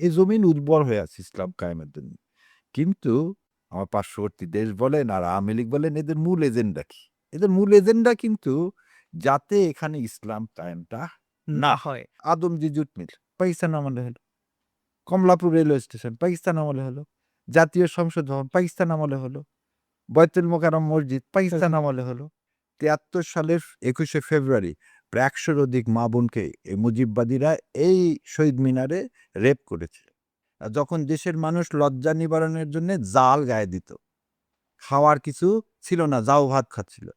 এই জমিন উর্বর হয়ে আছে ইসলাম কায়েমের জন্য। কিন্তু আমার পার্শ্ববর্তী দেশ বলেন আর আওয়ামী লীগ বলেন এদের মূল এজেন্ডা কি? এদের মূল এজেন্ডা কিন্তু যাতে এখানে ইসলাম কায়েমটা না না হয়। হয়। আদমজী জুট মিল পাকিস্তান আমলে হলো। কমলাপুর রেলওয়ে স্টেশন পাকিস্তান আমলে হলো। জাতীয় সংসদ ভবন পাকিস্তান আমলে হলো। বয়তুল মোকাররম মসজিদ পাকিস্তান আমলে হলো। ৭৩ সালের ২১শে ফেব্রুয়ারি প্রায় ১০০ অধিক মা-বোনকে এই মুজিববাদীরা এই শহীদ মিনারে রেপ করেছিল। আর যখন দেশের মানুষ লজ্জা নিবারণের জন্যে জাল গায়ে দিত। খাওয়ার কিছু ছিল না, জাউ ভাত খাচ্ছিল।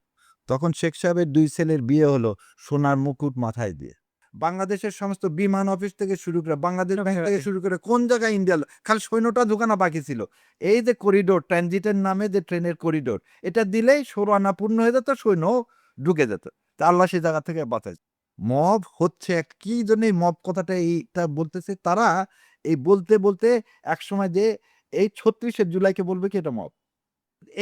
তখন শেখ সাহেবের ২ ছেলের বিয়ে হলো সোনার মুকুট মাথায় দিয়ে। বাংলাদেশের সমস্ত বিমান অফিস থেকে শুরু করে বাংলাদেশ ব্যাংক থেকে শুরু করে কোন জায়গায় ইন্ডিয়া খালি সৈন্যটা ঢোকানো বাকি ছিল। এই যে করিডোর ট্রানজিটের নামে যে ট্রেনের করিডোর এটা দিলেই ১৬ আনা পূর্ণ হয়ে যেত, সৈন্যও ঢুকে যেত। তা আল্লাহ সেই জায়গা থেকে বাঁচায়। মব হচ্ছে কি জন্য এই মব কথাটা এইটা বলতেছে তারা এই বলতে, বলতে একসময় যে এই ৩৬শে জুলাইকে বলবে কি এটা মব।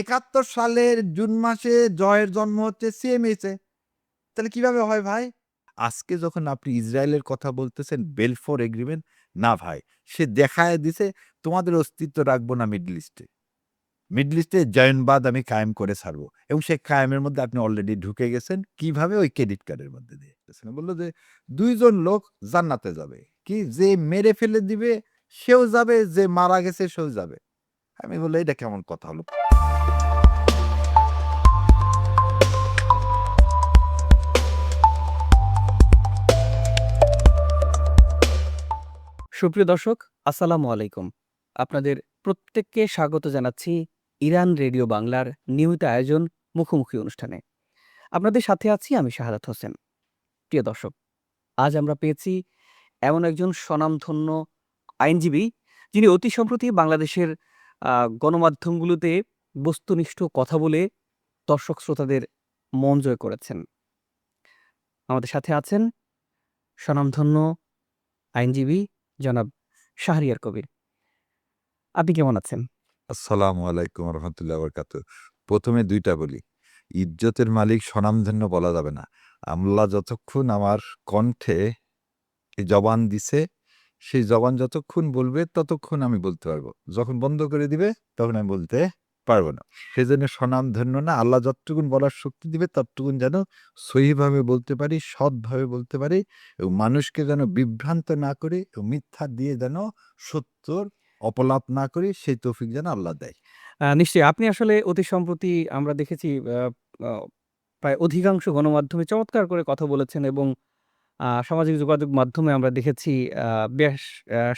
৭১ সালের জুন মাসে জয়ের জন্ম হচ্ছে সিএমএইচে। তাহলে কিভাবে হয় ভাই? আজকে যখন আপনি ইসরায়েলের কথা বলতেছেন বেলফোর এগ্রিমেন্ট, না ভাই, সে দেখায় দিছে তোমাদের অস্তিত্ব রাখবো না মিডল ইস্টে। মিডল ইস্টে জায়নবাদ আমি কায়েম করে ছাড়বো এবং সেই কায়েমের মধ্যে আপনি অলরেডি ঢুকে গেছেন। কিভাবে? ওই ক্রেডিট কার্ডের মধ্যে দিয়ে। বলল যে ২ জন লোক জান্নাতে যাবে। কি? যে মেরে ফেলে দিবে সেও যাবে, যে মারা গেছে সেও যাবে। আমি বললাম এটা কেমন কথা হলো? সুপ্রিয় দর্শক, আসসালামু আলাইকুম। আপনাদের প্রত্যেককে স্বাগত জানাচ্ছি ইরান রেডিও বাংলার নিয়মিত আয়োজন মুখোমুখি অনুষ্ঠানে। আপনাদের সাথে আছি আমি শাহাদাত হোসেন। প্রিয় দর্শক, আজ আমরা পেয়েছি এমন একজন স্বনামধন্য আইনজীবী, যিনি অতি সম্প্রতি বাংলাদেশের আ গণমাধ্যমগুলোতে বস্তুনিষ্ঠ কথা বলে দর্শক শ্রোতাদের মন জয় করেছেন। আমাদের সাথে আছেন স্বনামধন্য আইনজীবী জনাব শাহরিয়ার কবির। আপনি কেমন আছেন? আসসালামু আলাইকুম রহমতুল্লাহ বরকাত। ১ম এ ২ টা বলি। ইজ্জতের মালিক স্বনামধন্য বলা যাবে না। আল্লাহ যতক্ষণ আমার কণ্ঠে এই জবান দিছে, সেই জবান যতক্ষণ বলবে ততক্ষণ আমি বলতে পারবো। যখন বন্ধ করে দিবে তখন আমি বলতে পারব না। সেজন্য স্বনামধন্য না, আল্লাহ যতটুকুন বলার শক্তি দিবে ততটুকুন যেন সহিভাবে বলতে পারি, সৎভাবে বলতে পারি এবং মানুষকে যেন বিভ্রান্ত না করি এবং মিথ্যা দিয়ে যেন সত্যর অপলাপ না করি, সেই তৌফিক যেন আল্লাহ দেয়। নিশ্চয়ই আপনি আসলে অতি সম্প্রতি আমরা দেখেছি আ আ প্রায় অধিকাংশ গণমাধ্যমে চমৎকার করে কথা বলেছেন এবং সামাজিক যোগাযোগ মাধ্যমে আমরা দেখেছি আ বেশ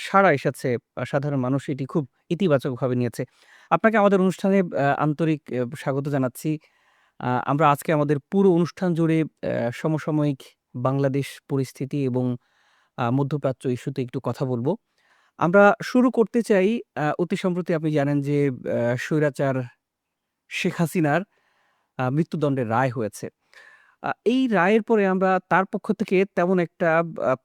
সাড়া এসেছে। সাধারণ মানুষ এটি খুব ইতিবাচকভাবে নিয়েছে। আপনাকে আমাদের অনুষ্ঠানে আন্তরিক স্বাগত জানাচ্ছি। আমরা আজকে আমাদের পুরো অনুষ্ঠান জুড়ে সমসাময়িক বাংলাদেশ পরিস্থিতি এবং মধ্যপ্রাচ্য ইস্যুতে একটু কথা বলব। আমরা শুরু করতে চাই অতি সম্প্রতি আপনি জানেন যে স্বৈরাচার শেখ হাসিনার মৃত্যুদণ্ডের রায় হয়েছে। এই রায়ের পরে আমরা তার পক্ষ থেকে তেমন একটা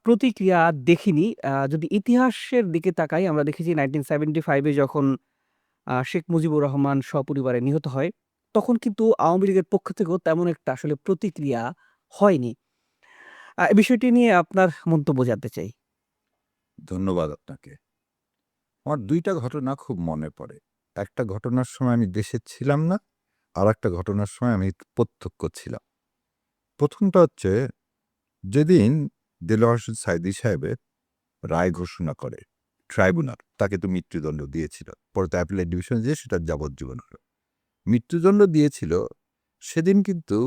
প্রতিক্রিয়া দেখিনি। যদি ইতিহাসের দিকে তাকাই আমরা দেখেছি 1975 এ যখন শেখ মুজিবুর রহমান সপরিবারে নিহত হয়, তখন কিন্তু আওয়ামী লীগের পক্ষ থেকেও তেমন একটা আসলে প্রতিক্রিয়া হয়নি। এই বিষয়টি নিয়ে আপনার মন্তব্য জানতে চাই। ধন্যবাদ আপনাকে। আমার ২ টা ঘটনা খুব মনে পড়ে। একটা ঘটনার সময় আমি দেশে ছিলাম না, আরেকটা ঘটনার সময় আমি প্রত্যক্ষ ছিলাম। ১ম টা হচ্ছে যেদিন দেলোয়ার হোসেন সাঈদী সাহেবের রায় ঘোষণা করে ট্রাইব্যুনাল, তাকে তো মৃত্যুদণ্ড দিয়েছিল। পরে তো অ্যাপিলেট ডিভিশনে যেয়ে সেটা যাবজ্জীবন হলো। মৃত্যুদণ্ড দিয়েছিল, সেদিন কিন্তু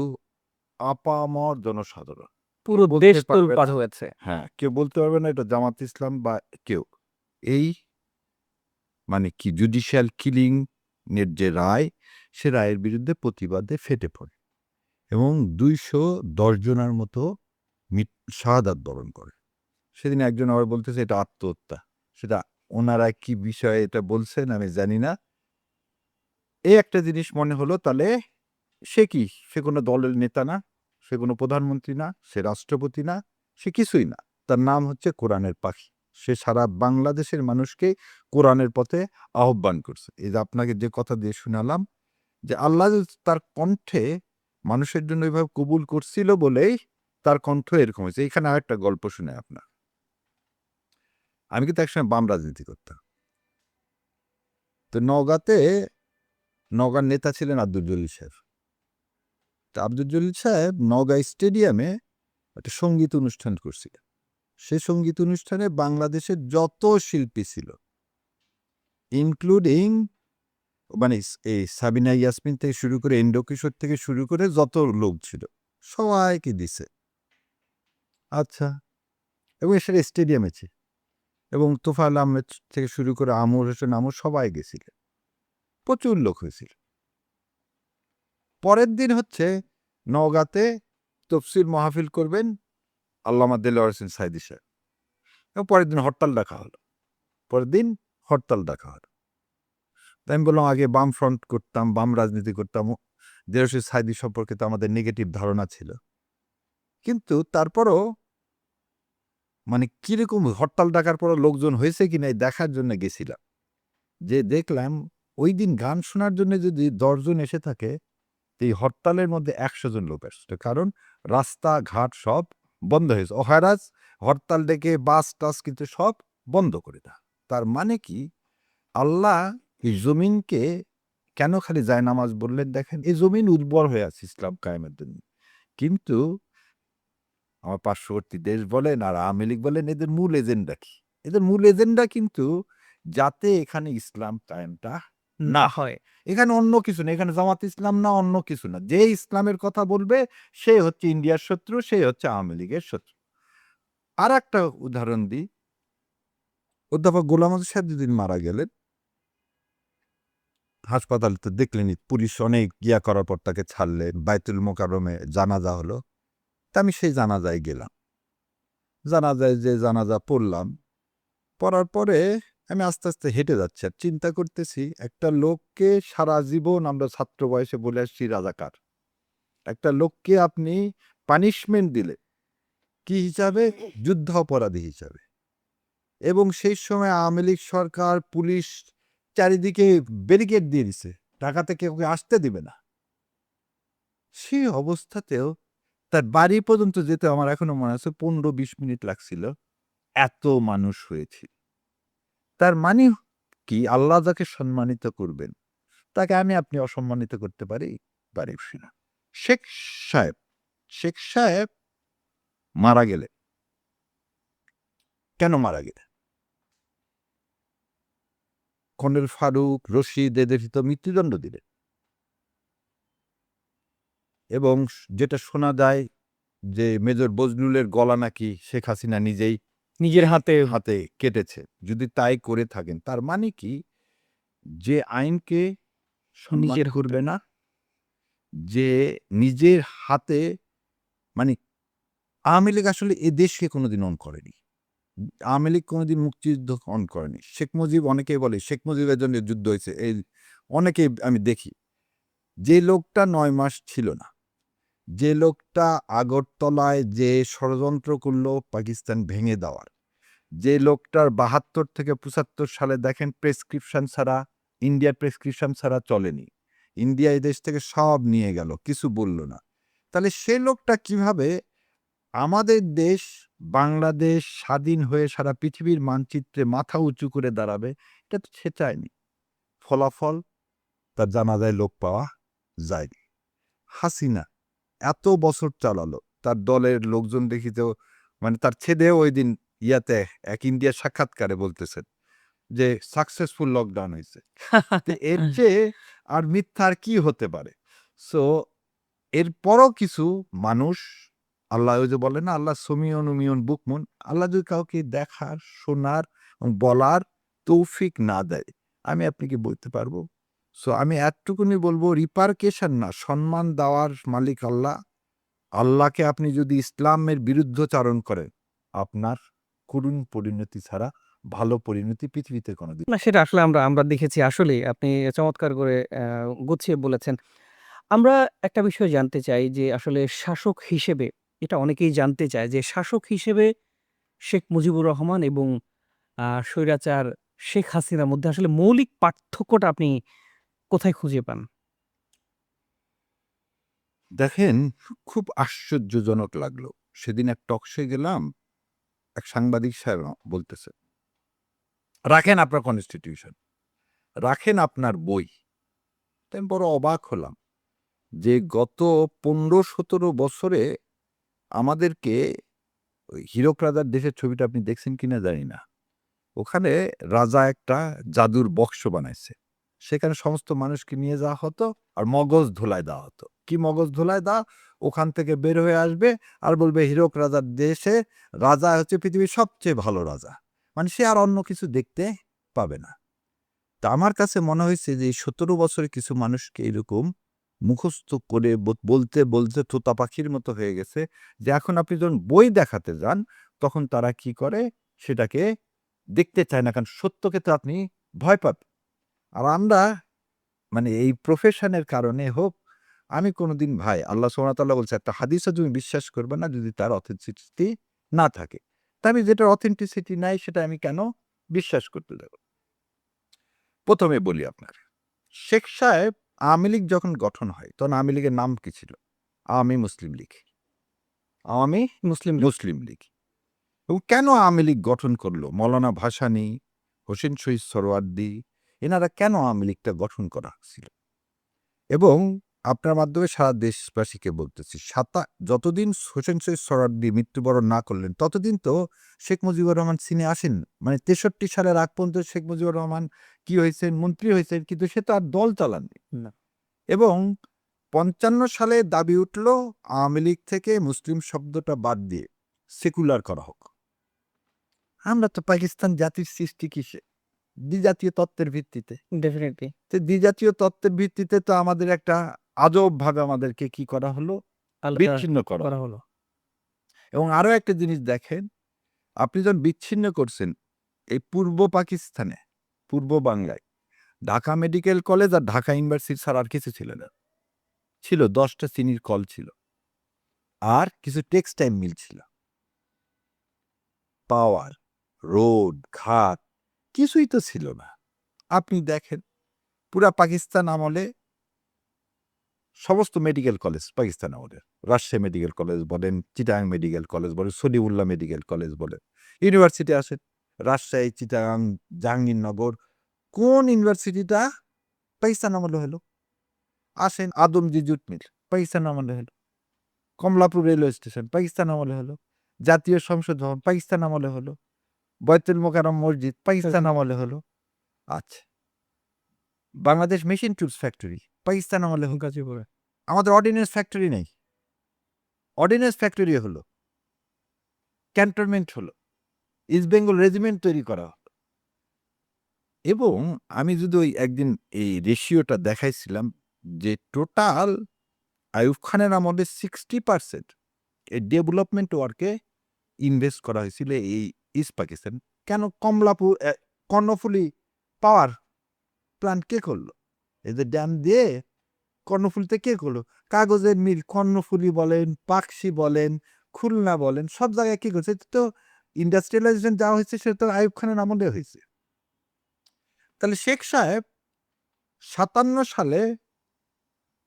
আপামর জনসাধারণ। পুরো বলতে দেশ পারবে তোলপাড় না, হয়েছে। হ্যাঁ, কেউ বলতে পারবে না এটা জামাত ইসলাম বা কেউ। এই মানে কি জুডিশিয়াল কিলিং এর যে রায়, সে রায়ের বিরুদ্ধে প্রতিবাদে ফেটে পড়ে এবং ২১০ জনের মতো শাহাদাত বরণ করে। সেদিন একজন আবার বলতেছে এটা আত্মহত্যা। সেটা ওনারা কি বিষয়ে এটা বলছেন আমি জানি না। এই একটা জিনিস মনে হলো, তাহলে সে কি? সে কোনো দলের নেতা না, সে কোনো প্রধানমন্ত্রী না, সে রাষ্ট্রপতি না, সে কিছুই না। তার নাম হচ্ছে কোরআনের পাখি। সে সারা বাংলাদেশের মানুষকে কোরআনের পথে আহ্বান করছে। এই যে আপনাকে যে কথা দিয়ে শুনালাম যে আল্লাহ তার কণ্ঠে মানুষের জন্য এভাবে কবুল করছিল বলেই তার কণ্ঠ এরকম হয়েছে। এখানে আরেকটা গল্প শুনাই আপনার। আমি কিন্তু একসময় বাম রাজনীতি করতাম। তো নওগাঁতে নওগাঁর নেতা ছিলেন আব্দুল জলিল সাহেব। তো আব্দুল জলিল সাহেব নওগাঁ স্টেডিয়ামে একটা সঙ্গীত অনুষ্ঠান করছিলেন। সেই সঙ্গীত অনুষ্ঠানে বাংলাদেশের যত শিল্পী ছিল, ইনক্লুডিং মানে এই সাবিনা ইয়াসমিন থেকে শুরু করে এন্ডো কিশোর থেকে শুরু করে যত লোক ছিল সবাইকে দিছে। আচ্ছা, এবং সেটা স্টেডিয়ামে ছিল, এবং তোফায়েল আহমেদ থেকে শুরু করে আমর হোসেন আমর সবাই গেছিলেন, প্রচুর লোক হয়েছিল। পরের দিন হচ্ছে নওগাঁতে তফসির মাহফিল করবেন আল্লামা দেলোয়ার হোসেন সাইদি সাহেব, এবং পরের দিন হরতাল ডাকা হলো। পরের দিন হরতাল ডাকা হলো। তাই আমি বললাম, আগে বাম ফ্রন্ট করতাম, বাম রাজনীতি করতাম, দেলোয়ার হোসেন সাইদি সম্পর্কে তো আমাদের নেগেটিভ ধারণা ছিল, কিন্তু তারপরও মানে কিরকম হরতাল ডাকার পরও লোকজন হয়েছে কিনা এই দেখার জন্য গেছিলাম। যে দেখলাম ওই দিন গান শোনার জন্য যদি 10 জন এসে থাকে, এই হরতালের মধ্যে 100 জন লোক আসছে, কারণ রাস্তাঘাট সব বন্ধ হয়েছে। অহেরাজ হরতাল ডেকে বাস টাস কিন্তু সব বন্ধ করে দেয়। তার মানে কি, আল্লাহ এই জমিনকে কেন খালি জায়নামাজ বললেন? দেখেন, এই জমিন উর্বর হয়ে আছে ইসলাম কায়েমের জন্য, কিন্তু আমার পার্শ্ববর্তী দেশ বলেন আর আওয়ামী লীগ বলেন, এদের মূল এজেন্ডা কি? এদের মূল এজেন্ডা কিন্তু যাতে এখানে ইসলাম কায়েমটা না হয়। এখানে অন্য কিছু না, এখানে জামাত ইসলাম না, অন্য কিছু না। যে ইসলামের কথা বলবে সে হচ্ছে ইন্ডিয়ার শত্রু, সে হচ্ছে আওয়ামী লীগের শত্রু। আর একটা উদাহরণ দিই, অধ্যাপক গোলাম আজম সাহেব যেদিন মারা গেলেন, হাসপাতালে তো দেখলেনই, পুলিশ অনেক ইয়া করার পর তাকে ছাড়লেন, বাইতুল মোকাররমে জানাজা হলো। তা আমি সেই জানাজায় গেলাম, জানাজায় যে জানাজা পড়লাম, পড়ার পরে আমি আস্তে আস্তে হেঁটে যাচ্ছি আর চিন্তা করতেছি, একটা লোককে সারা জীবন আমরা ছাত্র বয়সে বলে আসছি রাজাকার, একটা লোককে আপনি পানিশমেন্ট দিলে কি হিসাবে? যুদ্ধ অপরাধী হিসাবে। এবং সেই সময় আওয়ামী লীগ সরকার, পুলিশ চারিদিকে ব্যারিকেড দিয়ে দিছে, ঢাকাতে কেউ আসতে দিবে না। সেই অবস্থাতেও তার বাড়ি পর্যন্ত যেতে আমার এখনো মনে আছে 15-20 মিনিট লাগছিল, এত মানুষ হয়েছিল। তার মানে কি, আল্লাহ যাকে সম্মানিত করবেন তাকে আমি আপনি অসম্মানিত করতে পারি না। শেখ সাহেব শেখ সাহেব মারা গেলে, কেন মারা গেলেন? কর্নেল ফারুক, রশিদ এদের তো মৃত্যুদণ্ড দিলেন, এবং যেটা শোনা যায় যে মেজর বজলুলের গলা নাকি শেখ হাসিনা নিজেই নিজের হাতে হাতে কেটেছে। যদি তাই করে থাকেন, তার মানে কি, যে আইনকে সম্মান নিজের করবে না, যে নিজের হাতে, মানে আওয়ামী লীগ আসলে এ দেশকে কোনোদিন অন করেনি। আওয়ামী লীগ কোনোদিন মুক্তিযুদ্ধ অন করেনি। শেখ মুজিব, অনেকেই বলে শেখ মুজিবের জন্য যুদ্ধ হয়েছে, এই অনেকেই আমি দেখি। যে লোকটা 9 মাস ছিল না, যে লোকটা আগরতলায় যে ষড়যন্ত্র করলো পাকিস্তান ভেঙে দেওয়ার, যে লোকটার 72 থেকে 75 সালে দেখেন প্রেসক্রিপশন ছাড়া, ইন্ডিয়ার প্রেসক্রিপশন ছাড়া চলেনি, ইন্ডিয়া এই দেশ থেকে সব নিয়ে গেল, কিছু বলল না, তাহলে সে লোকটা কিভাবে আমাদের দেশ বাংলাদেশ স্বাধীন হয়ে সারা পৃথিবীর মানচিত্রে মাথা উঁচু করে দাঁড়াবে? এটা তো সে চায়নি। ফলাফল, তার জানাজায় লোক পাওয়া যায়নি। হাসিনা এত বছর চালালো, তার দলের লোকজন দেখি তো, মানে তার ছেলেও ওই দিন ইয়াতে এক ইন্ডিয়ার সাক্ষাৎকারে বলতেছেন যে সাকসেসফুল লকডাউন হয়েছে। তো এর চেয়ে আর মিথ্যা আর কি হতে পারে? সো এরপরও কিছু মানুষ, আল্লাহ ওই যে বলে না, আল্লাহ সমিয়ন উমিয়ন বুকমুন, আল্লাহ যদি কাউকে দেখার, শোনার, বলার তৌফিক না দেয়, আমি আপনি কি বলতে পারবো? সো আমি এতটুকুনি বলবো, রিপার্কেশন না, সম্মান দেওয়ার মালিক আল্লাহ। আল্লাহকে আপনি যদি ইসলামের বিরুদ্ধচারণ করেন, আপনার করুণ পরিণতি ছাড়া ভালো পরিণতি পৃথিবীতে কোনোদিন। না, সেটা আসলে আমরা দেখেছি। আসলেই আপনি চমৎকার করে গুছিয়ে বলেছেন। আমরা একটা বিষয় জানতে চাই যে আসলে শাসক হিসেবে এটা অনেকেই জানতে চায় যে শাসক হিসেবে শেখ মুজিবুর রহমান এবং স্বৈরাচার শেখ হাসিনার মধ্যে আসলে মৌলিক পার্থক্যটা আপনি কোথায় খুঁজে পান? দেখেন, খুব আশ্চর্যজনক লাগলো। সেদিন এক টকশোয় গেলাম, এক সাংবাদিক সাহেব বলতেছে রাখেন আপনার কনস্টিটিউশন, রাখেন আপনার বই। তাই আমি বড় অবাক হলাম যে গত ১৫-১৭ বছরে আমাদেরকে ওই হীরক রাজার দেশের ছবিটা আপনি দেখছেন কিনা জানি না। ওখানে রাজা একটা জাদুর বক্স বানাইছে। সেখানে সমস্ত মানুষকে নিয়ে যাওয়া হতো আর মগজ ধোলায় দেওয়া হতো। কি মগজ ধোলায় দেওয়া? ওখান থেকে বের হয়ে আসবে আর বলবে হীরক রাজার দেশে রাজা হচ্ছে পৃথিবীর সবচেয়ে ভালো রাজা। মানে সে আর অন্য কিছু দেখতে পাবে না। তা আমার কাছে মনে হয়েছে যে এই ১৭ বছরে কিছু মানুষকে এরকম মুখস্থ করে বলতে, বলতে তোতা পাখির মতো হয়ে গেছে যে এখন আপনি যখন বই দেখাতে যান তখন তারা কি করে? সেটাকে দেখতে চায় না। কারণ সত্যকে তো আপনি ভয় পাবেন। আর আমরা মানে এই প্রফেশনের কারণে হোক, আমি কোনোদিন ভাই আল্লাহ সুবহানাহু ওয়া তাআলা বলছে একটা হাদিসও তুমি বিশ্বাস করবে না যদি তার অথেন্টিসিটি না থাকে। তা আমি যেটার অথেন্টিসিটি নাই সেটা আমি কেন বিশ্বাস করতে যাব? ১ম এ বলি আপনার। শেখ সাহেব আওয়ামী লীগ যখন গঠন হয় তখন আওয়ামী লীগের নাম কি ছিল? আওয়ামী মুসলিম লীগ। আওয়ামী মুসলিম মুসলিম লীগ। এবং কেন আওয়ামী লীগ গঠন করলো? মৌলানা ভাসানী, হোসেন শহীদ সোহরাওয়ার্দী এনারা কেন আওয়ামী লীগটা গঠন করা হয়েছিল? এবং আপনার মাধ্যমে সারা দেশবাসীকে বলতেছি, যতদিন হোসেন শহীদ সোহরাওয়ার্দী মৃত্যুবরণ না করলেন, ততদিন তো শেখ মুজিবুর রহমান সিনে আসেন। মানে ৬৩ সালের আগ পর্যন্ত শেখ মুজিবুর রহমান কি হয়েছেন? মন্ত্রী হয়েছেন, কিন্তু সে তো আর দল চালাননি। না। এবং ৫৫ সালে দাবি উঠল আওয়ামী লীগ থেকে মুসলিম শব্দটা বাদ দিয়ে সেকুলার করা হোক। আমরা তো পাকিস্তান জাতির সৃষ্টি কিসে? দ্বিজাতীয় তত্ত্বের ভিত্তিতে। ডেফিনিটলি। তো দ্বিজাতীয় তত্ত্বের ভিত্তিতে তো আমাদের একটা আজবভাবে আমাদেরকে কি করা হলো? আলাদা বিচ্ছিন্ন করা করা হলো। হলো। এবং আরো একটা জিনিস দেখেন, আপনি যখন বিচ্ছিন্ন করছেন এই পূর্ব পাকিস্তানে, পূর্ব বাংলায় ঢাকা মেডিকেল কলেজ আর ঢাকা ইউনিভার্সিটি ছাড়া আর কিছু ছিল না। ছিল ১০ টা চিনির কল ছিল। আর কিছু টেক্সটাইল মিল ছিল। পাওয়ার, রোড, ঘাট কিছুই তো ছিল না। আপনি দেখেন পুরা পাকিস্তান আমলে সমস্ত মেডিকেল কলেজ পাকিস্তান আমলের। রাজশাহী মেডিকেল কলেজ বলেন, চিটাগাং মেডিকেল কলেজ বলেন, সলিমুল্লাহ মেডিকেল কলেজ বলেন। ইউনিভার্সিটি আসেন, রাজশাহী, চিটাগাং, জাহাঙ্গীরনগর। কোন ইউনিভার্সিটিটা পাকিস্তান আমলে হলো? আসেন আদমজী জুট মিল, পাকিস্তান আমলে হলো। কমলাপুর রেলওয়ে স্টেশন, পাকিস্তান আমলে হলো। জাতীয় সংসদ ভবন, পাকিস্তান আমলে হলো। বয়তুল মোকাররম মসজিদ, পাকিস্তান আমলে হলো। আচ্ছা। Bangladesh machine tools factory, Pakistan আমলে হলো। গাজীপুরে। আমাদের অর্ডিন্যান্স ফ্যাক্টরি নেই। অর্ডিন্যান্স ফ্যাক্টরি হলো। ক্যান্টনমেন্ট হলো। ইস্ট বেঙ্গল রেজিমেন্ট তৈরি করা হলো। এবং আমি যদি ওই একদিন এই রেশিওটা দেখাইছিলাম যে টোটাল আইয়ুব খানের আমলে 60% এই ডেভেলপমেন্ট ওয়ার্কে ইনভেস্ট করা হয়েছিল এই ইস্ট পাকিস্তান। কেন কমলাপুর কর্ণফুলী পাওয়ার প্ল্যান্ট কে করলো? এই যে ড্যাম দিয়ে কর্ণফুলীতে কে করলো? কাগজের মিল কর্ণফুলী বলেন, পাকশি বলেন, খুলনা বলেন, সব জায়গায় কি করছে? এটা তো ইন্ডাস্ট্রিয়ালাইজেশন যা হয়েছে সেটা তো আইয়ুব খানের আমলে হয়েছে। তাহলে শেখ সাহেব ৫৭ সালে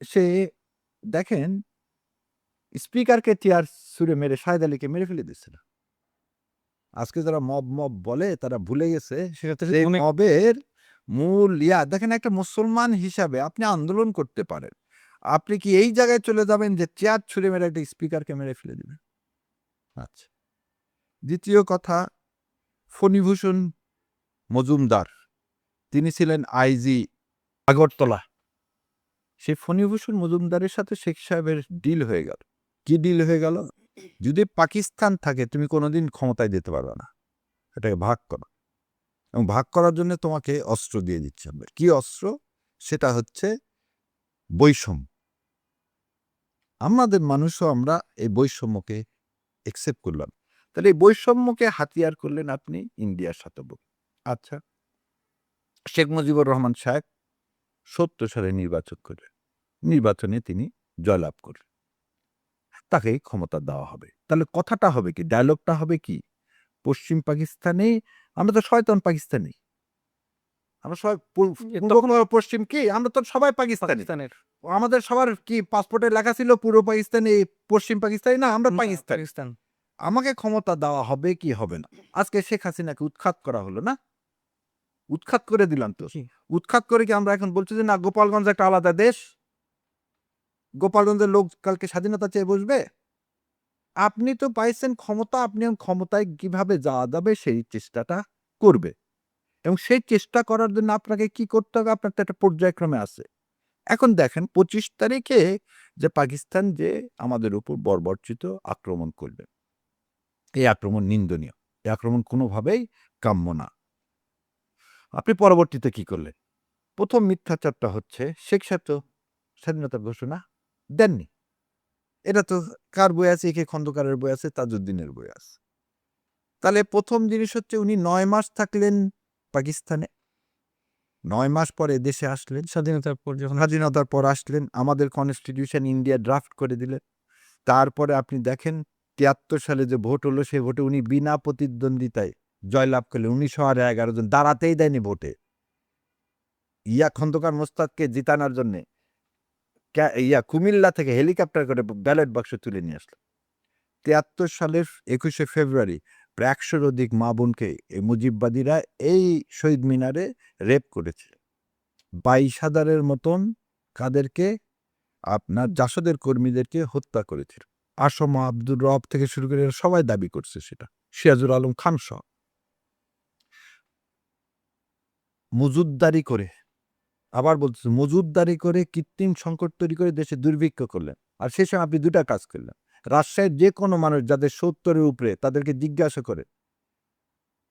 সে দেখেন স্পিকারকে চেয়ার ছুঁড়ে মেরে শাহেদ আলীকে মেরে ফেলে দিয়েছিল। আজকে যারা মব বলে তারা ভুলে গেছে সেক্ষেত্রে যে অনেক মবের মূল দেখেন একটা মুসলমান হিসাবে আপনি আন্দোলন করতে পারেন। আপনি কি এই জায়গায় চলে যাবেন যে চেয়ার ছুঁড়ে মেরে একটা স্পিকারকে মেরে ফেলে দিবেন? আচ্ছা। দ্বিতীয় কথা, ফণীভূষণ মজুমদার তিনি ছিলেন আইজি আগরতলা। সেই ফণীভূষণ মজুমদারের সাথে শেখ সাহেবের ডিল হয়ে গেল। কি ডিল হয়ে গেল? যদি পাকিস্তান থাকে তুমি কোনোদিন ক্ষমতায় যেতে পারবে না। এটাকে ভাগ করো। এবং ভাগ করার জন্য তোমাকে অস্ত্র দিয়ে দিচ্ছে আমরা। কি অস্ত্র? সেটা হচ্ছে বৈষম্য। আমাদের মানুষও আমরা এই বৈষম্যকে একসেপ্ট করলাম। তাহলে এই বৈষম্যকে হাতিয়ার করলেন আপনি ইন্ডিয়ার সাথে। আচ্ছা। শেখ মুজিবুর রহমান সাহেব ৭০ সালে নির্বাচন করলেন। নির্বাচনে তিনি জয়লাভ করলেন। তাকে ক্ষমতা দেওয়া হবে। তাহলে কথাটা হবে কি? ডায়ালগটা হবে কি? পশ্চিম পাকিস্তানে আমরা তো শয়তান পাকিস্তানি। আমরা সবাই পূর্ব পশ্চিম কি? আমরা তো সবাই পাকিস্তানি। পাকিস্তানের আমাদের সবার কি পাসপোর্টে লেখা ছিল পূর্ব পাকিস্তানি, পশ্চিম পাকিস্তানি না, আমরা পাকিস্তানি। পাকিস্তান। আমাকে ক্ষমতা দেওয়া হবে কি হবে না? আজকে শেখ হাসিনাকে উৎখাত করা হলো না? উৎখাত করে দিলাম তো। জি। উৎখাত করে কি আমরা এখন বলছি যে না গোপালগঞ্জ একটা আলাদা দেশ? গোপালগঞ্জের লোক কালকে স্বাধীনতা চেয়ে বসবে? আপনি তো পাইছেন ক্ষমতা, আপনি এখন ক্ষমতায় কিভাবে যাওয়া যাবে সেই চেষ্টাটা করবে। এবং সেই চেষ্টা করার জন্য আপনাকে কি করতে হবে? আপনার তো একটা পর্যায়ক্রমে আছে। এখন দেখেন ২৫ তারিখে যে পাকিস্তান যে আমাদের উপর বর্বরচিত আক্রমণ করবে। এই আক্রমণ নিন্দনীয়। এই আক্রমণ কোনোভাবেই কাম্য না। আপনি পরবর্তীতে কি করলেন? ১ম মিথ্যাচারটা হচ্ছে শেখ সাহেব তো স্বাধীনতার ঘোষণা দেননি। এটা তো কার বই আছে? এ কে খন্দকারের বই আছে, তাজউদ্দিনের বই আছে। তাহলে ১ম জিনিস হচ্ছে উনি ৯ মাস থাকলেন পাকিস্তানে। ৯ মাস পরে দেশে আসলেন। স্বাধীনতার পর যখন স্বাধীনতার পর আসলেন। আমাদের কনস্টিটিউশন ইন্ডিয়া ড্রাফট করে দিলেন। তারপরে আপনি দেখেন ৭৩ সালে যে ভোট হলো, সেই ভোটে উনি বিনা প্রতিদ্বন্দ্বিতায় জয়লাভ করলেন। ১৯১১ জন দাঁড়াতেই দেয়নি ভোটে। খন্দকার মোশতাককে জিতানোর জন্যে কুমিল্লা থেকে হেলিকপ্টার করে ব্যালট বাক্স তুলে নিয়ে আসলো। ৭৩ সালের ২১শে ফেব্রুয়ারি প্রায় ১০০-র অধিক মা-বোনকে এই মুজিববাদীরা এই শহীদ মিনারে রেপ করেছে। ২২,০০০ এর মতন কাদেরকে? আপনার জাসদের কর্মীদেরকে হত্যা করেছিল। আসম, আব্দুর রব থেকে শুরু করে এরা সবাই দাবি করছে সেটা। সিরাজুল আলম খান সহ। মজুতদারি করে, আবার বলতেছি মজুতদারি করে কৃত্রিম সংকট তৈরি করে দেশে দুর্ভিক্ষ করলেন। আর সে সময় আপনি ২ টা কাজ করলেন। রাজশাহীর যে কোনো মানুষ যাদের ৭০ এর উপরে তাদেরকে জিজ্ঞাসা করে।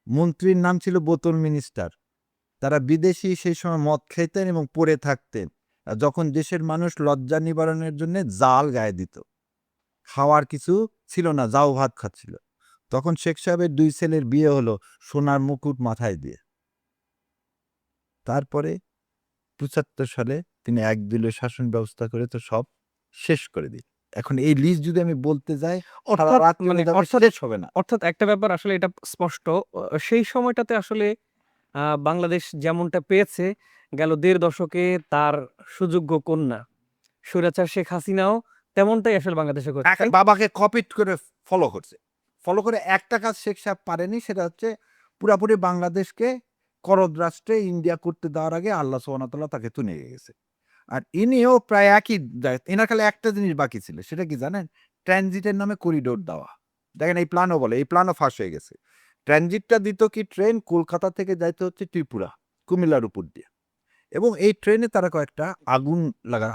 মন্ত্রীর নাম ছিল বোতল মিনিস্টার। তারা বিদেশী সেই সময় মদ খাইতেন এবং পড়ে থাকতেন। আর যখন দেশের মানুষ লজ্জা নিবারণের জন্যে জাল গায়ে দিত। খাওয়ার কিছু ছিল না, জাউ ভাত খাচ্ছিল। তখন শেখ সাহেবের ২ ছেলের বিয়ে হলো সোনার মুকুট মাথায় দিয়ে। তারপরে ৭৫ সালে তিনি একদলীয় শাসন ব্যবস্থা করে তো সব শেষ করে দিলেন। এখন এই লিস্ট যদি আমি বলতে যাই সারা অর্থাৎ রাত মানে চলে যাবে, অর্থাৎ শেষ হবে না। অর্থাৎ একটা ব্যাপার আসলে এটা স্পষ্ট। সেই সময়টাতে আসলে বাংলাদেশ যেমনটা পেয়েছে গেল ১.৫ দশকে তার সুযোগ্য কন্যা স্বৈরাচার শেখ হাসিনাও তেমনটাই আসলে বাংলাদেশে করছে। বাবাকে কপি করে ফলো করছে। ফলো করে একটা কাজ শেখ সাহেব পারেনি, সেটা হচ্ছে পুরাপুরি বাংলাদেশকে করদ রাষ্ট্রে ইন্ডিয়া করতে দেওয়ার আগে আল্লাহ সুবহানাহু ওয়া তাআলা তাকে তো নিয়ে গেছে। আর ইনিও প্রায় একই এনার খালি একটা জিনিস বাকি ছিল। সেটা কি জানেন? ট্রানজিটের নামে করিডোর দেওয়া। দেখেন এই প্ল্যানও বলে, এই প্ল্যানও ফাঁস হয়ে গেছে। ট্রানজিটটা দিত কি ট্রেন কলকাতা থেকে যাইতে হচ্ছে ত্রিপুরা, কুমিল্লার উপর দিয়ে। এবং এই ট্রেনে তারা কয়েকটা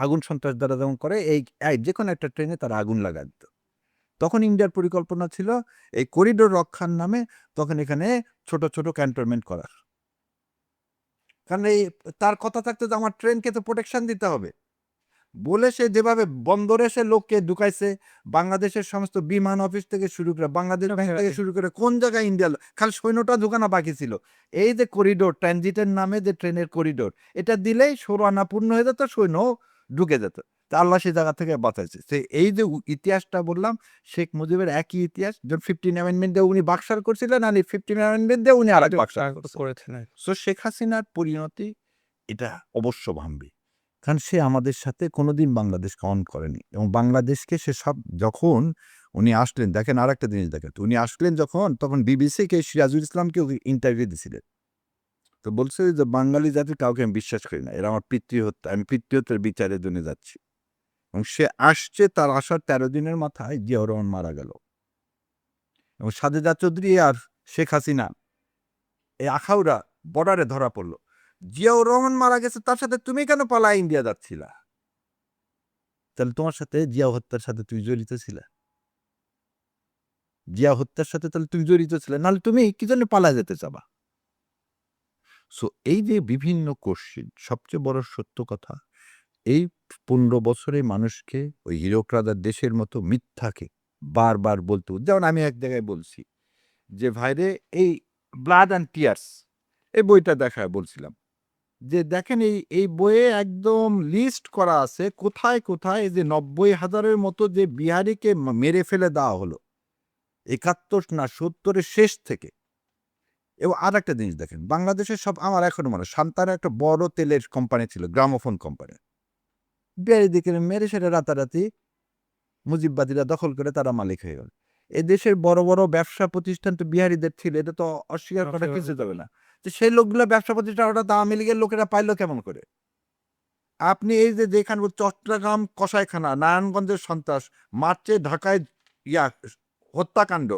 আগুন সন্ত্রাস দ্বারা যেমন করে এই যেকোনো একটা ট্রেনে তারা আগুন লাগা দিত। তখন ইন্ডিয়ার পরিকল্পনা ছিল এই করিডোর রক্ষার নামে তখন এখানে ছোট, ছোট ক্যান্টনমেন্ট করার। কারণ এই তার কথা থাকতো যে আমার ট্রেনকে তো প্রোটেকশন দিতে হবে। বলে সে যেভাবে বন্দরে সে লোককে ঢুকাইছে, বাংলাদেশের সমস্ত বিমান অফিস থেকে শুরু করে, বাংলাদেশ ব্যাংক থেকে শুরু করে কোন জায়গায় ইন্ডিয়া খালি সৈন্যটা ঢুকানো বাকি ছিল। এই যে করিডোর, ট্রানজিটের নামে যে ট্রেনের করিডোর, এটা দিলেই ১৬ আনা পূর্ণ হয়ে যেত, সৈন্যও ঢুকে যেত। তা আল্লাহ সেই জায়গা থেকে বাঁচাইছে। এই যে ইতিহাসটা বললাম, শেখ মুজিবের একই ইতিহাস। যখন 15 অ্যামেন্ডমেন্ট দিয়ে উনি বাকশাল করছিলেন, আর এই 15 অ্যামেন্ডমেন্ট দিয়ে উনি আরেক বাকশাল করছেন। করেছেন। সো শেখ হাসিনার পরিণতি এটা অবশ্যভাম্বী। কারণ সে আমাদের সাথে কোনোদিন বাংলাদেশকে অন করেনি এবং বাংলাদেশকে সে সব যখন উনি আসলেন, দেখেন আরেকটা জিনিস দেখেন তো, উনি আসলেন যখন তখন বিবিসিকে সিরাজুল ইসলামকে ইন্টারভিউ দিছিলেন। তো বলছে যে বাঙালি জাতির কাউকে আমি বিশ্বাস করি না, এরা আমার পিতৃহত্যা, আমি পিতৃহত্যার বিচারের জন্য যাচ্ছি। এবং সে আসছে, তার আসার ১৩ দিনের মাথায় জিয়াউর রহমান মারা গেল এবং সাজেদা চৌধুরী আর শেখ হাসিনা এই আখাউড়া বর্ডারে ধরা পড়লো। জিয়াউর রহমান মারা গেছে, তার সাথে তুমি কেন পালায় ইন্ডিয়া যাচ্ছিলা? তাহলে তোমার সাথে জিয়া হত্যার সাথে তুই জড়িত ছিলা? জিয়া হত্যার সাথে তাহলে তুমি জড়িত ছিলে, নাহলে তুমি কি জন্য পালায় যেতে চাবা? সো এই যে বিভিন্ন কোশ্চেন, সবচেয়ে বড় সত্য কথা, এই ১৫ বছরে মানুষকে ওই হীরক রাজার দেশের মতো মিথ্যাকে বারবার বলতে, যেমন আমি এক জায়গায় বলছি যে ভাইরে এই ব্লাড অ্যান্ড টিয়ার্স এই বইটা দেখায় বলছিলাম যে দেখেন এই বইয়ে একদম লিস্ট করা আছে কোথায় কোথায় এই যে ৯০,০০০-এর মতো যে বিহারিকে মেরে ফেলে দেওয়া হলো ৭১ না ৭০ এর শেষ থেকে। এবং আরেকটা জিনিস দেখেন, বাংলাদেশের সব আমার এখনো মনে হয় সান্তাহারে একটা বড় তেলের কোম্পানি ছিল, গ্রামোফোন কোম্পানি। বিহারিদেরকে মেরে সেটা রাতারাতি মুজিববাদীরা দখল করে তারা মালিক হয়ে গেল। এদেশের বড় বড় ব্যবসা প্রতিষ্ঠান তো বিহারিদের ছিল, এটা তো অস্বীকার করা কিছু যাবে না। তো সেই লোকগুলো ব্যবসা প্রতিষ্ঠান হঠাৎ আওয়ামী লীগের লোকেরা পাইলো কেমন করে? আপনি এই যে যেখানে চট্টগ্রাম কসাইখানা, নারায়ণগঞ্জের সন্ত্রাস, মার্চে ঢাকায় হত্যাকাণ্ড,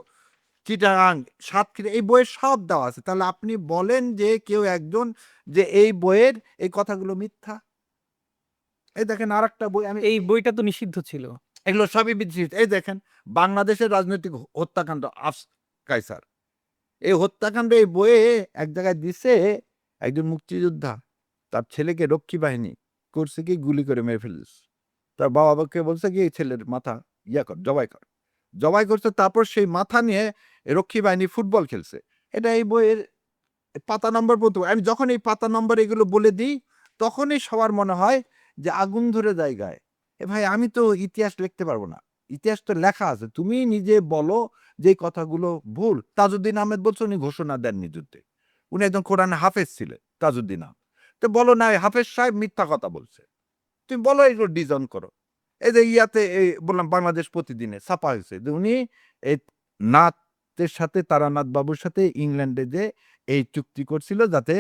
চিটাগাং, সাতক্ষীরা, এই বইয়ের সব দেওয়া আছে। তাহলে আপনি বলেন যে কেউ একজন যে এই বইয়ের এই কথাগুলো মিথ্যা। এই দেখেন আরেকটা বই আমি এই বইটা তো নিষিদ্ধ ছিল। এগুলো সবই বিদেশি। এই দেখেন বাংলাদেশের রাজনৈতিক হত্যাকাণ্ড কায়সার। এই হত্যাকাণ্ড এই বইয়ে এক জায়গায় দিছে একজন মুক্তিযোদ্ধা তার ছেলেকে রক্ষী বাহিনী করছে কি গুলি করে মেরে ফেলছে। তার বাবাকে বলছে কি এই ছেলের মাথা কর, জবাই কর। জবাই করছে, তারপর সেই মাথা নিয়ে রক্ষী বাহিনী ফুটবল খেলছে। এটা এই বইয়ের পাতা নম্বর বলতে। আমি যখন এই পাতা নম্বর এগুলো বলে দিই তখনই সবার মনে হয় যে আগুন ধরে জায়গায়। এ ভাই আমি তো ইতিহাস লিখতে পারবো না, ইতিহাস তো লেখা আছে। তুমি নিজে বলো যে কথাগুলো ভুল। তাজউদ্দিন আহমেদ বলছে উনি ঘোষণা দেননি যুদ্ধে, উনি একজন কোরআনে হাফেজ ছিলেন তাজউদ্দিন আহমেদ। তো বলো না হাফেজ সাহেব মিথ্যা কথা বলছে, তুমি বলো এগুলো ডিজাইন করো। এই যে ইয়াতে এই বললাম বাংলাদেশ প্রতিদিনে ছাপা হয়েছে যে উনি এই নাথের সাথে তারানাথ বাবুর সাথে ইংল্যান্ডে যে এই চুক্তি করছিল যাতে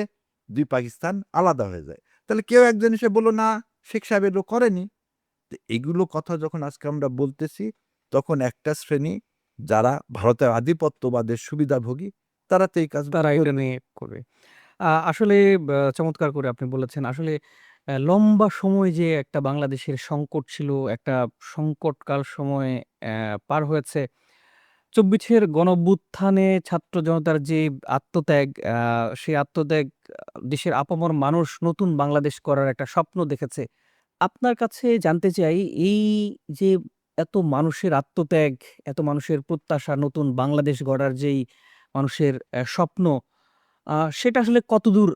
দুই পাকিস্তান আলাদা হয়ে যায়। তাহলে কেউ একজন এসে বললো না শেখ সাহেব এগুলো করেনি। তো এগুলো কথা যখন আজকে আমরা বলতেছি তখন একটা শ্রেণী যারা ভারতের আধিপত্যবাদের সুবিধাভোগী তারা তো এই কাজ তারা এটা নিয়ে করবে। আসলে চমৎকার করে আপনি বলেছেন। আসলে লম্বা সময় যে একটা বাংলাদেশের সংকট ছিল, একটা সংকটকাল সময় পার হয়েছে। ২৪-এর গণঅভ্যুত্থানে ছাত্র জনতার যে আত্মত্যাগ, সেই আত্মত্যাগ দেশের আপামর মানুষ নতুন বাংলাদেশ করার একটা স্বপ্ন দেখেছে। আপনার কাছে জানতে চাই এই যে এত মানুষের আত্মত্যাগ, এত মানুষের প্রত্যাশা নতুন বাংলাদেশ গড়ার যেই মানুষের স্বপ্ন, সেটা আসলে কতদূর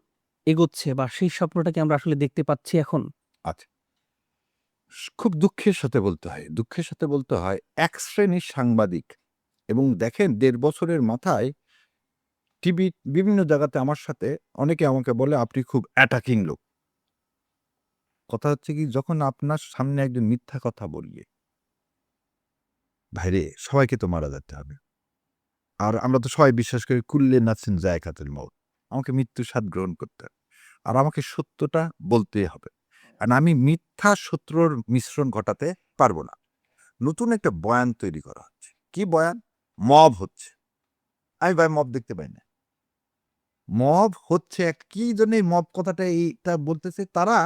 এগোচ্ছে বা সেই স্বপ্নটা কি আমরা আসলে দেখতে পাচ্ছি এখন? আছে। খুব দুঃখের সাথে বলতে হয়, দুঃখের সাথে বলতে হয় এক শ্রেণীর সাংবাদিক এবং দেখেন ১.৫ বছরের মাথায় টিভি বিভিন্ন জায়গাতে আমার সাথে অনেকে আমাকে বলে আপনি খুব অ্যাটাকিং লোক। কথা হচ্ছে কি যখন আপনার সামনে একজন মিথ্যা কথা বলবে, ভাইরে সবাইকে তো মারা যেতে হবে। আর আমরা তো সবাই বিশ্বাস করি কুল্লে নাফসিন যায়কাতুল মউত। আমাকে মৃত্যুর স্বাদ গ্রহণ করতে হবে। আর আমাকে সত্যটা বলতেই হবে। আর আমি মিথ্যা সত্যর মিশ্রণ ঘটাতে পারব না। নতুন একটা বয়ান তৈরি করা হচ্ছে। কি বয়ান? মব হচ্ছে। আমি ভাই মব দেখতে পাই না। মব হচ্ছে কি জন্য এই মব কথাটা এইটা বলতেছে তারা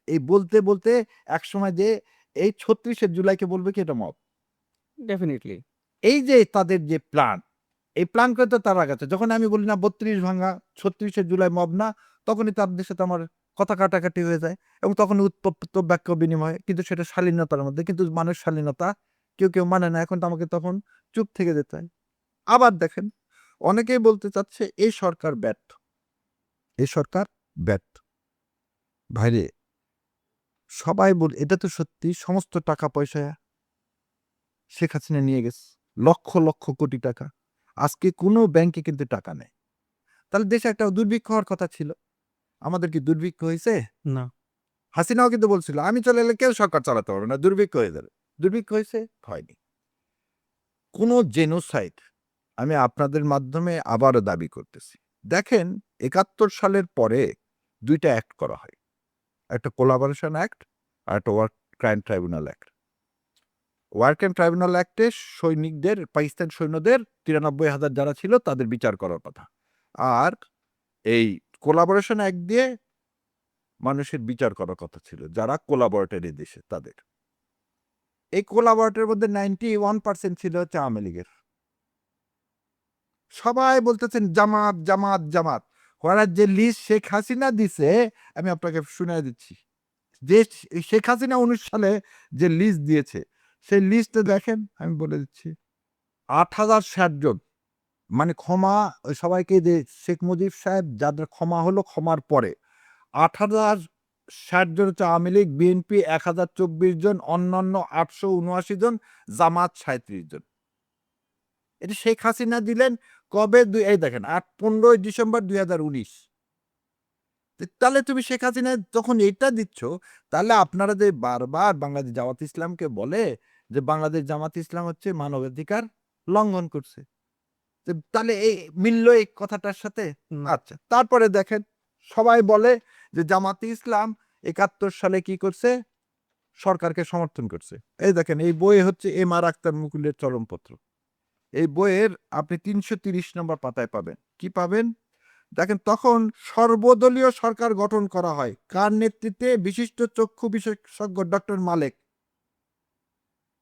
এই বলতে, বলতে একসময় যে এই ৩৬শে জুলাইকে বলবে কি এটা মব। ডেফিনিটলি। এই যে তাদের যে প্ল্যান, এই প্ল্যান করে তো তারা গেছে। যখন আমি বলি না ৩২ ভাঙা ৩৬শে জুলাই মব না, তখনই তাদের সাথে আমার কথা কাটাকাটি হয়ে যায় এবং তখনই উত্তপ্ত বাক্য বিনিময়। কিন্তু সেটা শালীনতার মধ্যে। কিন্তু মানুষ শালীনতা কেউ মানে না। এখন তো আমাকে তখন চুপ থেকে যেতে হয়। আবার দেখেন অনেকেই বলতে চাচ্ছে এই সরকার ব্যর্থ। এই সরকার ব্যর্থ। ভাইরে সবাই এটা তো সত্যি সমস্ত টাকা পয়সা শেখ হাসিনা নিয়ে গেছে। লক্ষ, লক্ষ কোটি টাকা। আজকে কোনো ব্যাংকে কিন্তু টাকা নেই। তাহলে দেশে একটা দুর্ভিক্ষ হওয়ার কথা ছিল। আমাদের কি দুর্ভিক্ষ হইছে? না। হাসিনাও কিন্তু বলছিল, "আমি চলে এলে কেউ সরকার চালাতে পারবে না। দুর্ভিক্ষ হয়ে যাবে।" দুর্ভিক্ষ হইছে? হয়নি। কোনো জেনোসাইড আমি আপনাদের মাধ্যমে আবারও দাবি করতেছি। দেখেন ৭১ সালের পরে ২ টা অ্যাক্ট করা হয়। একটা কোলাবোরেশন অ্যাক্ট আর একটা war crime tribunal act. War crime tribunal অ্যাক্টে সৈনিকদের পাকিস্তান সৈন্যদের ৯৩,০০০ যারা ছিল তাদের বিচার করার কথা। আর এই কোলাবোরেশন অ্যাক্ট দিয়ে মানুষের বিচার করার কথা ছিল যারা কোলাবরেটরি দেশে তাদের। এই কোলাবরেটরের মধ্যে 91% ছিল হচ্ছে আওয়ামী লীগের। সবাই বলতেছেন জামাত, জামাত, জামাত। হোয়ারাজ যে লিস্ট শেখ হাসিনা দিছে আমি আপনাকে শুনায়ে দিচ্ছি। যে শেখ হাসিনা ১৯ সালে যে লিস্ট দিয়েছে সেই লিস্টে দেখেন আমি বলে দিচ্ছি ৮,০৬০ জন মানে ক্ষমা সবাইকে যে শেখ মুজিব সাহেব যাদের ক্ষমা হলো ক্ষমার পরে ৮,০৬০ জন হচ্ছে আওয়ামী লীগ, বিএনপি ১,০২৪ জন, অন্যান্য ৮৭৯ জন, জামাত ৩৭ জন। এটা শেখ হাসিনা দিলেন কবে? এই দেখেন ১৫ই ডিসেম্বর ২০১৯। তাহলে তুমি শেখ হাসিনা যখন এটা দিচ্ছ তাহলে আপনারা যে বারবার বাংলাদেশ জামাত ইসলামকে বলে যে বাংলাদেশ জামাত ইসলাম হচ্ছে মানবাধিকার লঙ্ঘন করছে। তাহলে এই মিলল এই কথাটার সাথে? না। আচ্ছা, তারপরে দেখেন সবাই বলে যে জামাতে ইসলাম ৭১ সালে কি করছে? সরকারকে সমর্থন করছে। এই দেখেন এই বই হচ্ছে এম.আর. আখতার মুকুলের চরমপত্র। এই বইয়ের আপনি ৩৩০ নম্বর পাতায় পাবেন। কি পাবেন? দেখেন তখন সর্বদলীয় সরকার গঠন করা হয়। কার নেতৃত্বে? বিশিষ্ট চক্ষু বিশেষজ্ঞ ডক্টর মালেক।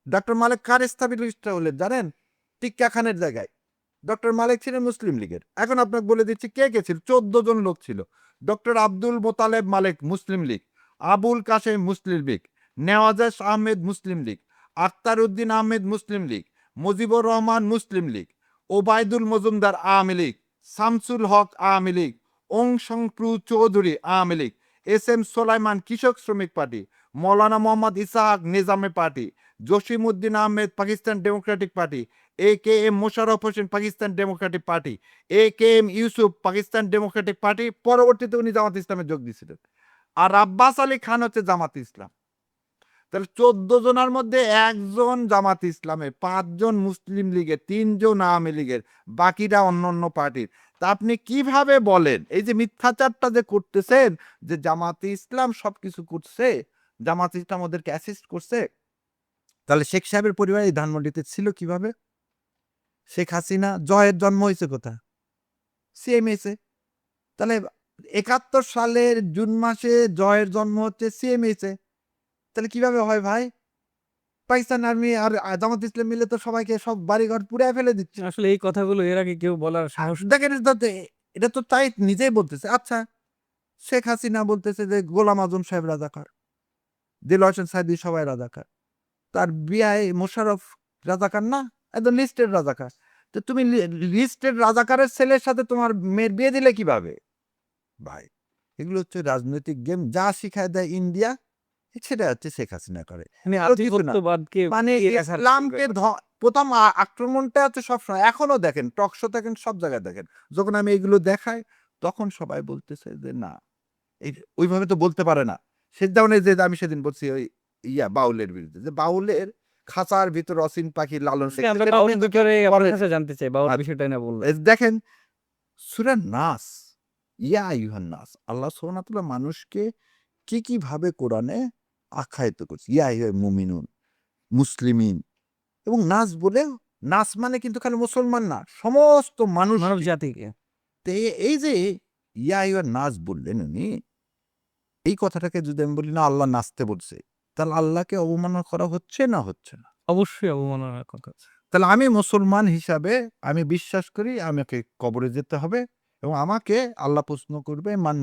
ডক্টর মালেক কার এস্টাবলিশড হলেন জানেন? টিক্কা খানের জায়গায়। ডক্টর মালেক ছিলেন মুসলিম লীগের। এখন আপনাকে বলে দিচ্ছি কে কে ছিল। ১৪ জন লোক ছিল। Doctor Abdul Motaleb Malek Muslim League, Abul Kashem Muslim League, Newaz Ahmed Muslim League, Akhtar Uddin Ahmed Muslim League, Mujibur Rahman Muslim League, Obaidul Majumdar Awami League, Shamsul Haq Awami League, Ong Shongpru Chowdhury Awami League, S M. Solaiman Krishak Sramik Party, Maulana Mohammad Ishaque Nizame Party, Jasimuddin Ahmed Pakistan Democratic Party, A K M. Mosharraf Hossain Pakistan Democratic Party, A K M. Yusuf Pakistan Democratic Party. পরবর্তীতে উনি জামাত ইসলামে যোগ দিয়েছিলেন। আর আব্বাস আলী খান হচ্ছে জামাত ইসলাম। তাহলে ১৪ জনের মধ্যে একজন জামাত ইসলামের, ৫ জন মুসলিম লীগের, ৩ জন আওয়ামী লীগের, বাকিরা অন্য অন্য পার্টির। তা আপনি কিভাবে বলেন এই যে মিথ্যাচারটা যে করতেছেন যে জামাতে ইসলাম সবকিছু করছে, জামাত ইসলাম ওদেরকে অ্যাসিস্ট করছে? তাহলে শেখ সাহেবের পরিবার এই ধানমন্ডিতে ছিল কিভাবে? শেখ হাসিনা জয়ের জন্ম হয়েছে কোথায়? সিএমএসে। তাহলে ৭১ সালের জুন মাসে জয়ের জন্ম হচ্ছে সিএমএসে। তাহলে কিভাবে হয় ভাই? পাকিস্তান আর্মি আর জামাত ইসলাম মিলে তো সবাইকে সব বাড়িঘর পুড়ায় ফেলে দিচ্ছে। আসলে এই কথাগুলো এর আগে কেউ বলার সাহস দেখেন এটা তো তাই নিজেই বলতেছে। আচ্ছা, শেখ হাসিনা বলতেছে যে গোলাম আজম সাহেব রাজাকার, দেলোয়ার হোসেন সাইদি সবাই রাজাকার। তার বিআই মোশাররফ রাজাকার না? একদম লিস্টেড রাজাকার। তো তুমি লিস্টেড রাজাকারের ছেলের সাথে তোমার মেয়ের বিয়ে দিলে কিভাবে? ভাই, এগুলো হচ্ছে রাজনৈতিক গেম। যা শিখায় দেয় ইন্ডিয়া, সেটা হচ্ছে শেখ হাসিনা করে। মানে আর কিছু না। আধিপত্যবাদকে মানে টিকিয়ে রাখার ইসলামকে ব্যাপার। প্রথম আক্রমণটা হচ্ছে সবসময়, এখনো দেখেন টক শো দেখেন, সব জায়গায় দেখেন। যখন আমি এগুলো দেখাই তখন সবাই বলতেছে যে না, এই ওইভাবে তো বলতে পারে না। সে যেমন এই যে আমি সেদিন বলছি ওই বাউলের বিরুদ্ধে, যে বাউলের খাঁচার ভিতর অসীম পাখি লালন আজকে আমরা বাউলের ব্যাপারে আপনার কাছে জানতে চাই। বাউলের বিষয়টা না বললেন। দেখেন সূরা নাস, ইয়া আইয়ুহান নাস, আল্লাহ সুবহানাহু ওয়া তাআলা মানুষকে কি ভাবে কোরআনে আখ্যায়িত করছে। ইয়া আইয়ুহাল মুমিনুন, মুসলিমিন, এবং নাস বলে, নাস মানে কিন্তু খালি মুসলমান না, সমস্ত মানুষ। মানব জাতিকে। তো এই যে ইয়া আইয়ুহান নাস বললেন উনি, এই কথাটাকে যদি আমি বলি না আল্লাহ নাচতে বলছে, তাহলে আল্লাহকে অবমাননা করা হচ্ছে না হচ্ছে না? অবশ্যই অবমাননার কথা। তাহলে আমি মুসলমান হিসাবে আমি বিশ্বাস করি আমাকে কবরে যেতে হবে, এবং আমাকে আল্লাহ প্রশ্ন করবে মান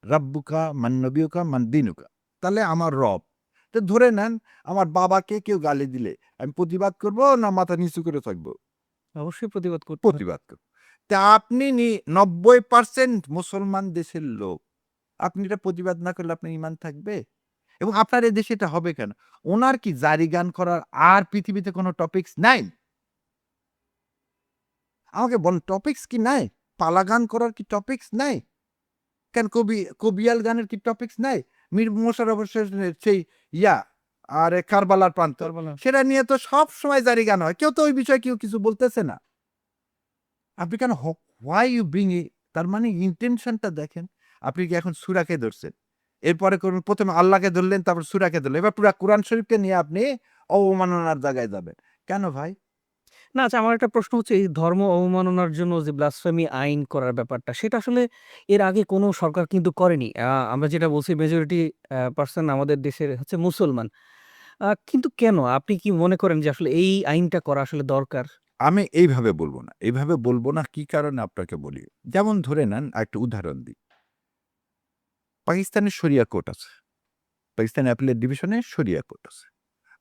রাব্বুকা, মান নবিয়ুকা, মান দিনুকা। তাহলে আমার রব। তো ধরে নেন আমার বাবাকে কেউ গালি দিলে আমি প্রতিবাদ করব না মাথা নিচু করে থাকবো? অবশ্যই প্রতিবাদ করতে হবে। প্রতিবাদ করব। তা আপনি ৯০% মুসলমান দেশের লোক, আপনি এটা প্রতিবাদ না করলে আপনার ঈমান থাকবে? এবং আপনার এই দেশে এটা হবে কেন? উনার কি জারি গান করার আর পৃথিবীতে কোনো টপিকস নাই? আমাকে বলেন টপিকস কি নাই? পালা গান করার কি টপিকস নাই? কেন কবিয়াল গানের কি টপিকস নাই? মীর মশাররফ হোসেনের সেই ইয়া আর কারবালার প্রান্তর, কারবালা। সেটা নিয়ে তো সবসময় জারি গান হয়। কেউ তো ওই বিষয়ে কেউ কিছু বলতেছে না। আপনি কেন হোয়াই ইউ ব্রিং তার মানে ইনটেনশনটা দেখেন। আপনি কি এখন সূরাকে ধরছেন। এরপরে করুন ১ম এ আল্লাহকে ধরলেন, তারপর সূরাকে ধরলেন। এবার পুরা কোরআন শরীফকে নিয়ে আপনি অবমাননার জায়গায় যাবেন। কেন ভাই? না, আচ্ছা, আমার একটা প্রশ্ন হচ্ছে এই ধর্ম অবমাননার জন্য যে ব্লাসফেমি আইন করার ব্যাপারটা, সেটা আসলে এর আগে কোনো সরকার কিন্তু করেনি। আমরা যেটা বলছি মেজরিটি পারসন আমাদের দেশের হচ্ছে মুসলমান। কিন্তু কেন? আপনি কি মনে করেন যে আসলে এই আইনটা করা আসলে দরকার? আমি এইভাবে বলব না। এইভাবে বলব না কি কারণে আপনাকে বলি। যেমন ধরে নেন একটা উদাহরণ দিই। পাকিস্তানের শরিয়া কোর্ট আছে। পাকিস্তান অ্যাপিলেট ডিভিশনে শরিয়া কোর্ট আছে।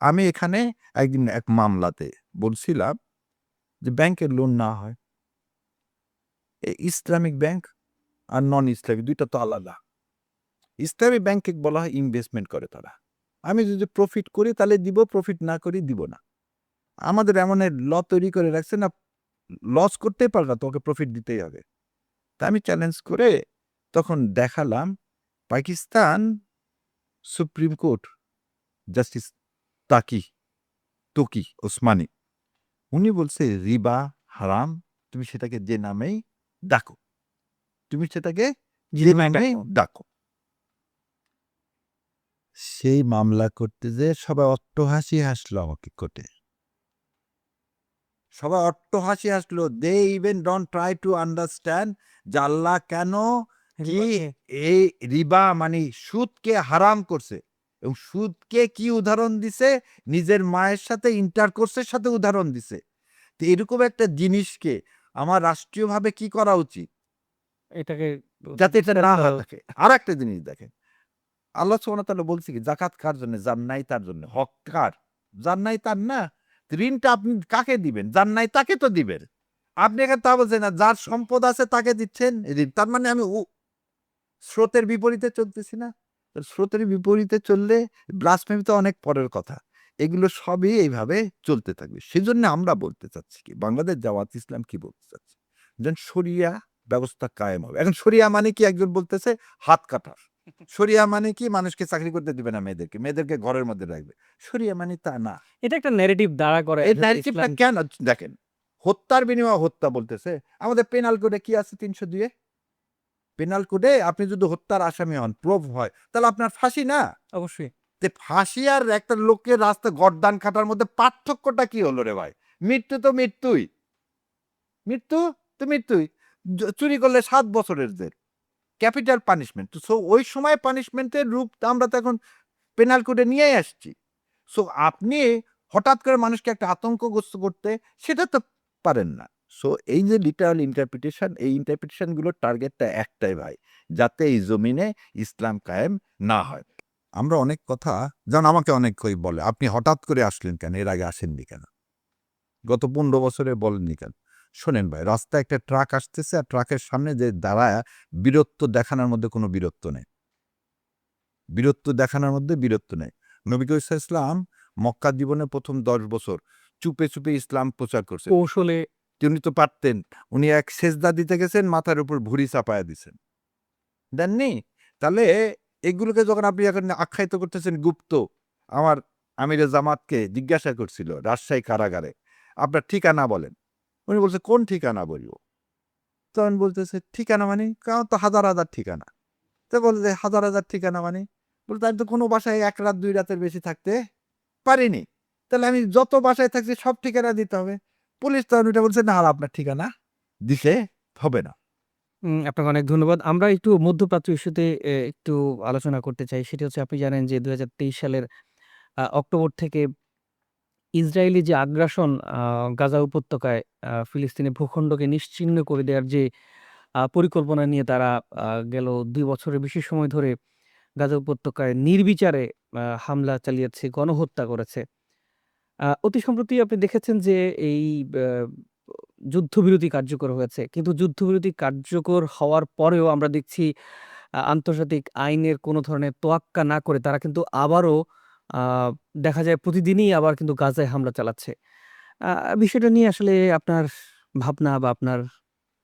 আমি এখানে একদিন এক মামলাতে বলছিলাম যে ব্যাংকের লোন না হয়। ইসলামিক ব্যাংক আর নন ইসলামিক ২ টা তো আলাদা। ইসলামী ব্যাংকে বলা হয় ইনভেস্টমেন্ট করে তারা। আমি যদি প্রফিট করি তাহলে দিব, প্রফিট না করি দিব না। আমাদের এমন ল তৈরি করে রাখছে না, লস করতেই পারবে না, তোমাকে প্রফিট দিতেই হবে। তা আমি চ্যালেঞ্জ করে তখন দেখালাম পাকিস্তান সুপ্রিম কোর্ট জাস্টিস তাকি তকি ওসমানী, উনি বলছে রিবা হারাম, তুমি সেটাকে যে নামেই ডাকো, তুমি সেটাকে যে যে নামেই নামেই ডাকো। সেই মামলা করতে যেয়ে সবাই অট্টহাসি হাসলো আমাকে কোর্টে। সবাই অট্টহাসি হাসলো। They even don't try to understand যে আল্লাহ কেন কি এই রিবা মানে সুদকে হারাম করছে এবং সুদকে কি উদাহরণ দিছে, নিজের মায়ের সাথে ইন্টারকোর্সের সাথে উদাহরণ দিছে। তো এরকম একটা জিনিসকে আমার রাষ্ট্রীয়ভাবে কি করা উচিত এটাকে যাতে এটা না বিস্তারিত থাকে। আর একটা জিনিস দেখেন, আল্লাহ সুবহানাহু ওয়া তাআলা বলছে কি জাকাত কার জন্য? যার নাই তার জন্য। হক কার? যার নাই তার না। তো ঋণটা আপনি কাকে দিবেন? যার নাই তাকে তো দিবেন। আপনি এখানে তা বলছেন না, যার সম্পদ আছে তাকে দিচ্ছেন ঋণ। তার মানে আমি স্রোতের বিপরীতে চলতেছি না? তো স্রোতের বিপরীতে চললে ব্লাসফেমি তো অনেক পরের কথা। এগুলো সবই এইভাবে চলতে থাকবে। সেজন্য আমরা বলতে চাচ্ছি কি, বাংলাদেশ জামাত ইসলাম কি বলতে চাচ্ছে? যেন শরিয়া ব্যবস্থা কায়েম হবে। এখন শরিয়া মানে কি একজন বলতেছে হাত কাটা। শরিয়া মানে কি মানুষকে চাকরি করতে দিবে না মেয়েদেরকে। মেয়েদেরকে ঘরের মধ্যে রাখবে। শরিয়া মানে তা না। এটা একটা ন্যারেটিভ দাঁড়া করে এই যাতে ন্যারেটিভটা ইসলাম কেন দেখেন, হত্যার বিনিময়ে হত্যা বলতেছে। আমাদের পেনাল কোডে কি আছে ৩০২ এ? পেনাল কোডে আপনি যদি হত্যার আসামি হন, প্রুফ হয়, তাহলে আপনার ফাঁসি না? অবশ্যই যে ফাঁসি আর একটা লোকের রাস্তায় গর্দান কাটার মধ্যে পার্থক্যটা কি হলো রে ভাই? মৃত্যু তো মৃত্যুই। মৃত্যু তো মৃত্যুই। চুরি করলে ৭ বছরের জেল। Capital punishment. সো ওই সময় পানিশমেন্টের রূপ আমরা তো এখন পেনাল কোডে নিয়েই আসছি। সো আপনি হঠাৎ করে মানুষকে একটা আতঙ্কগ্রস্ত করতে সেটা তো পারেন না। সো এই যে লিটারাল ইন্টারপ্রিটেশন, এই ইন্টারপ্রিটেশন গুলোর টার্গেটটা একটাই ভাই, যাতে এই জমিনে ইসলাম কায়েম না হয়। আমরা অনেক কথা, যেমন আমাকে অনেকেই বলে, আপনি হঠাৎ করে আসলেন কেন? এর আগে আসেননি কেন? গত ১৫ বছরে বলেননি কেন? শোনেন ভাই, রাস্তায় একটা ট্রাক আসতেছে আর ট্রাকের সামনে যে দাঁড়ায় বীরত্ব দেখানোর মধ্যে কোনো বীরত্ব নেই। বীরত্ব দেখানোর মধ্যে বীরত্ব নেই। নবী করিম সাল্লাল্লাহু আলাইহি ওয়াসাল্লাম মক্কা জীবনের ১ম ১০ বছর চুপে, চুপে ইসলাম প্রচার করছেন। কৌশলে উনি তো পারতেন। উনি এক সেজদা দিতে গেছেন, মাথার উপর ভুঁড়ি চাপায়া দিছেন। দেননি? তাহলে এগুলোকে যখন আপনি এখন আখ্যায়িত করতেছেন গুপ্ত, আমার আমিরে জামাতকে জিজ্ঞাসা করছিল রাজশাহী কারাগারে, "আপনার ঠিকানা বলেন।" উনি বলছে, "কোন ঠিকানা বলব?" তখন বলতেছে, "ঠিকানা মানে?" "আমার তো হাজার, হাজার ঠিকানা।" তো বলে যে, "হাজার, হাজার ঠিকানা মানে?" বলতে, "আমি তো কোনো বাসায় ১ রাত ২ রাতের বেশি থাকতে পারিনি। তাহলে আমি যত বাসায় থাকছি সব ঠিকানা দিতে হবে।" পুলিশ তখন উঠে বলছে, "না, আর আপনার ঠিকানা দিতে হবে না।" আপনাকে অনেক ধন্যবাদ। আমরা একটু মধ্যপ্রাচ্য ইস্যুতে একটু আলোচনা করতে চাই। সেটি হচ্ছে আপনি জানেন যে ২০২৩ সালের অক্টোবর থেকে ইসরায়েলি যে আগ্রাসন গাজা উপত্যকায় ফিলিস্তিনি ভূখণ্ডকে নিশ্চিহ্ন করে দেওয়ার যে পরিকল্পনা নিয়ে তারা গেল ২ বছরের বেশি সময় ধরে গাজা উপত্যকায় নির্বিচারে হামলা চালিয়েছে, গণহত্যা করেছে। অতি সম্প্রতি আপনি দেখেছেন যে এই ব্যা যুদ্ধবিরতি কার্যকর হয়েছে। কিন্তু যুদ্ধবিরতি কার্যকর হওয়ার পরেও আমরা দেখছি আন্তর্জাতিক আইনের কোনো ধরনের তোয়াক্কা না করে তারা কিন্তু আবারও আ দেখা যায় প্রতিদিনই আবার কিন্তু গাজায় হামলা চালাচ্ছে। আ বিষয়টা নিয়ে আসলে আপনার ভাবনা বা আপনার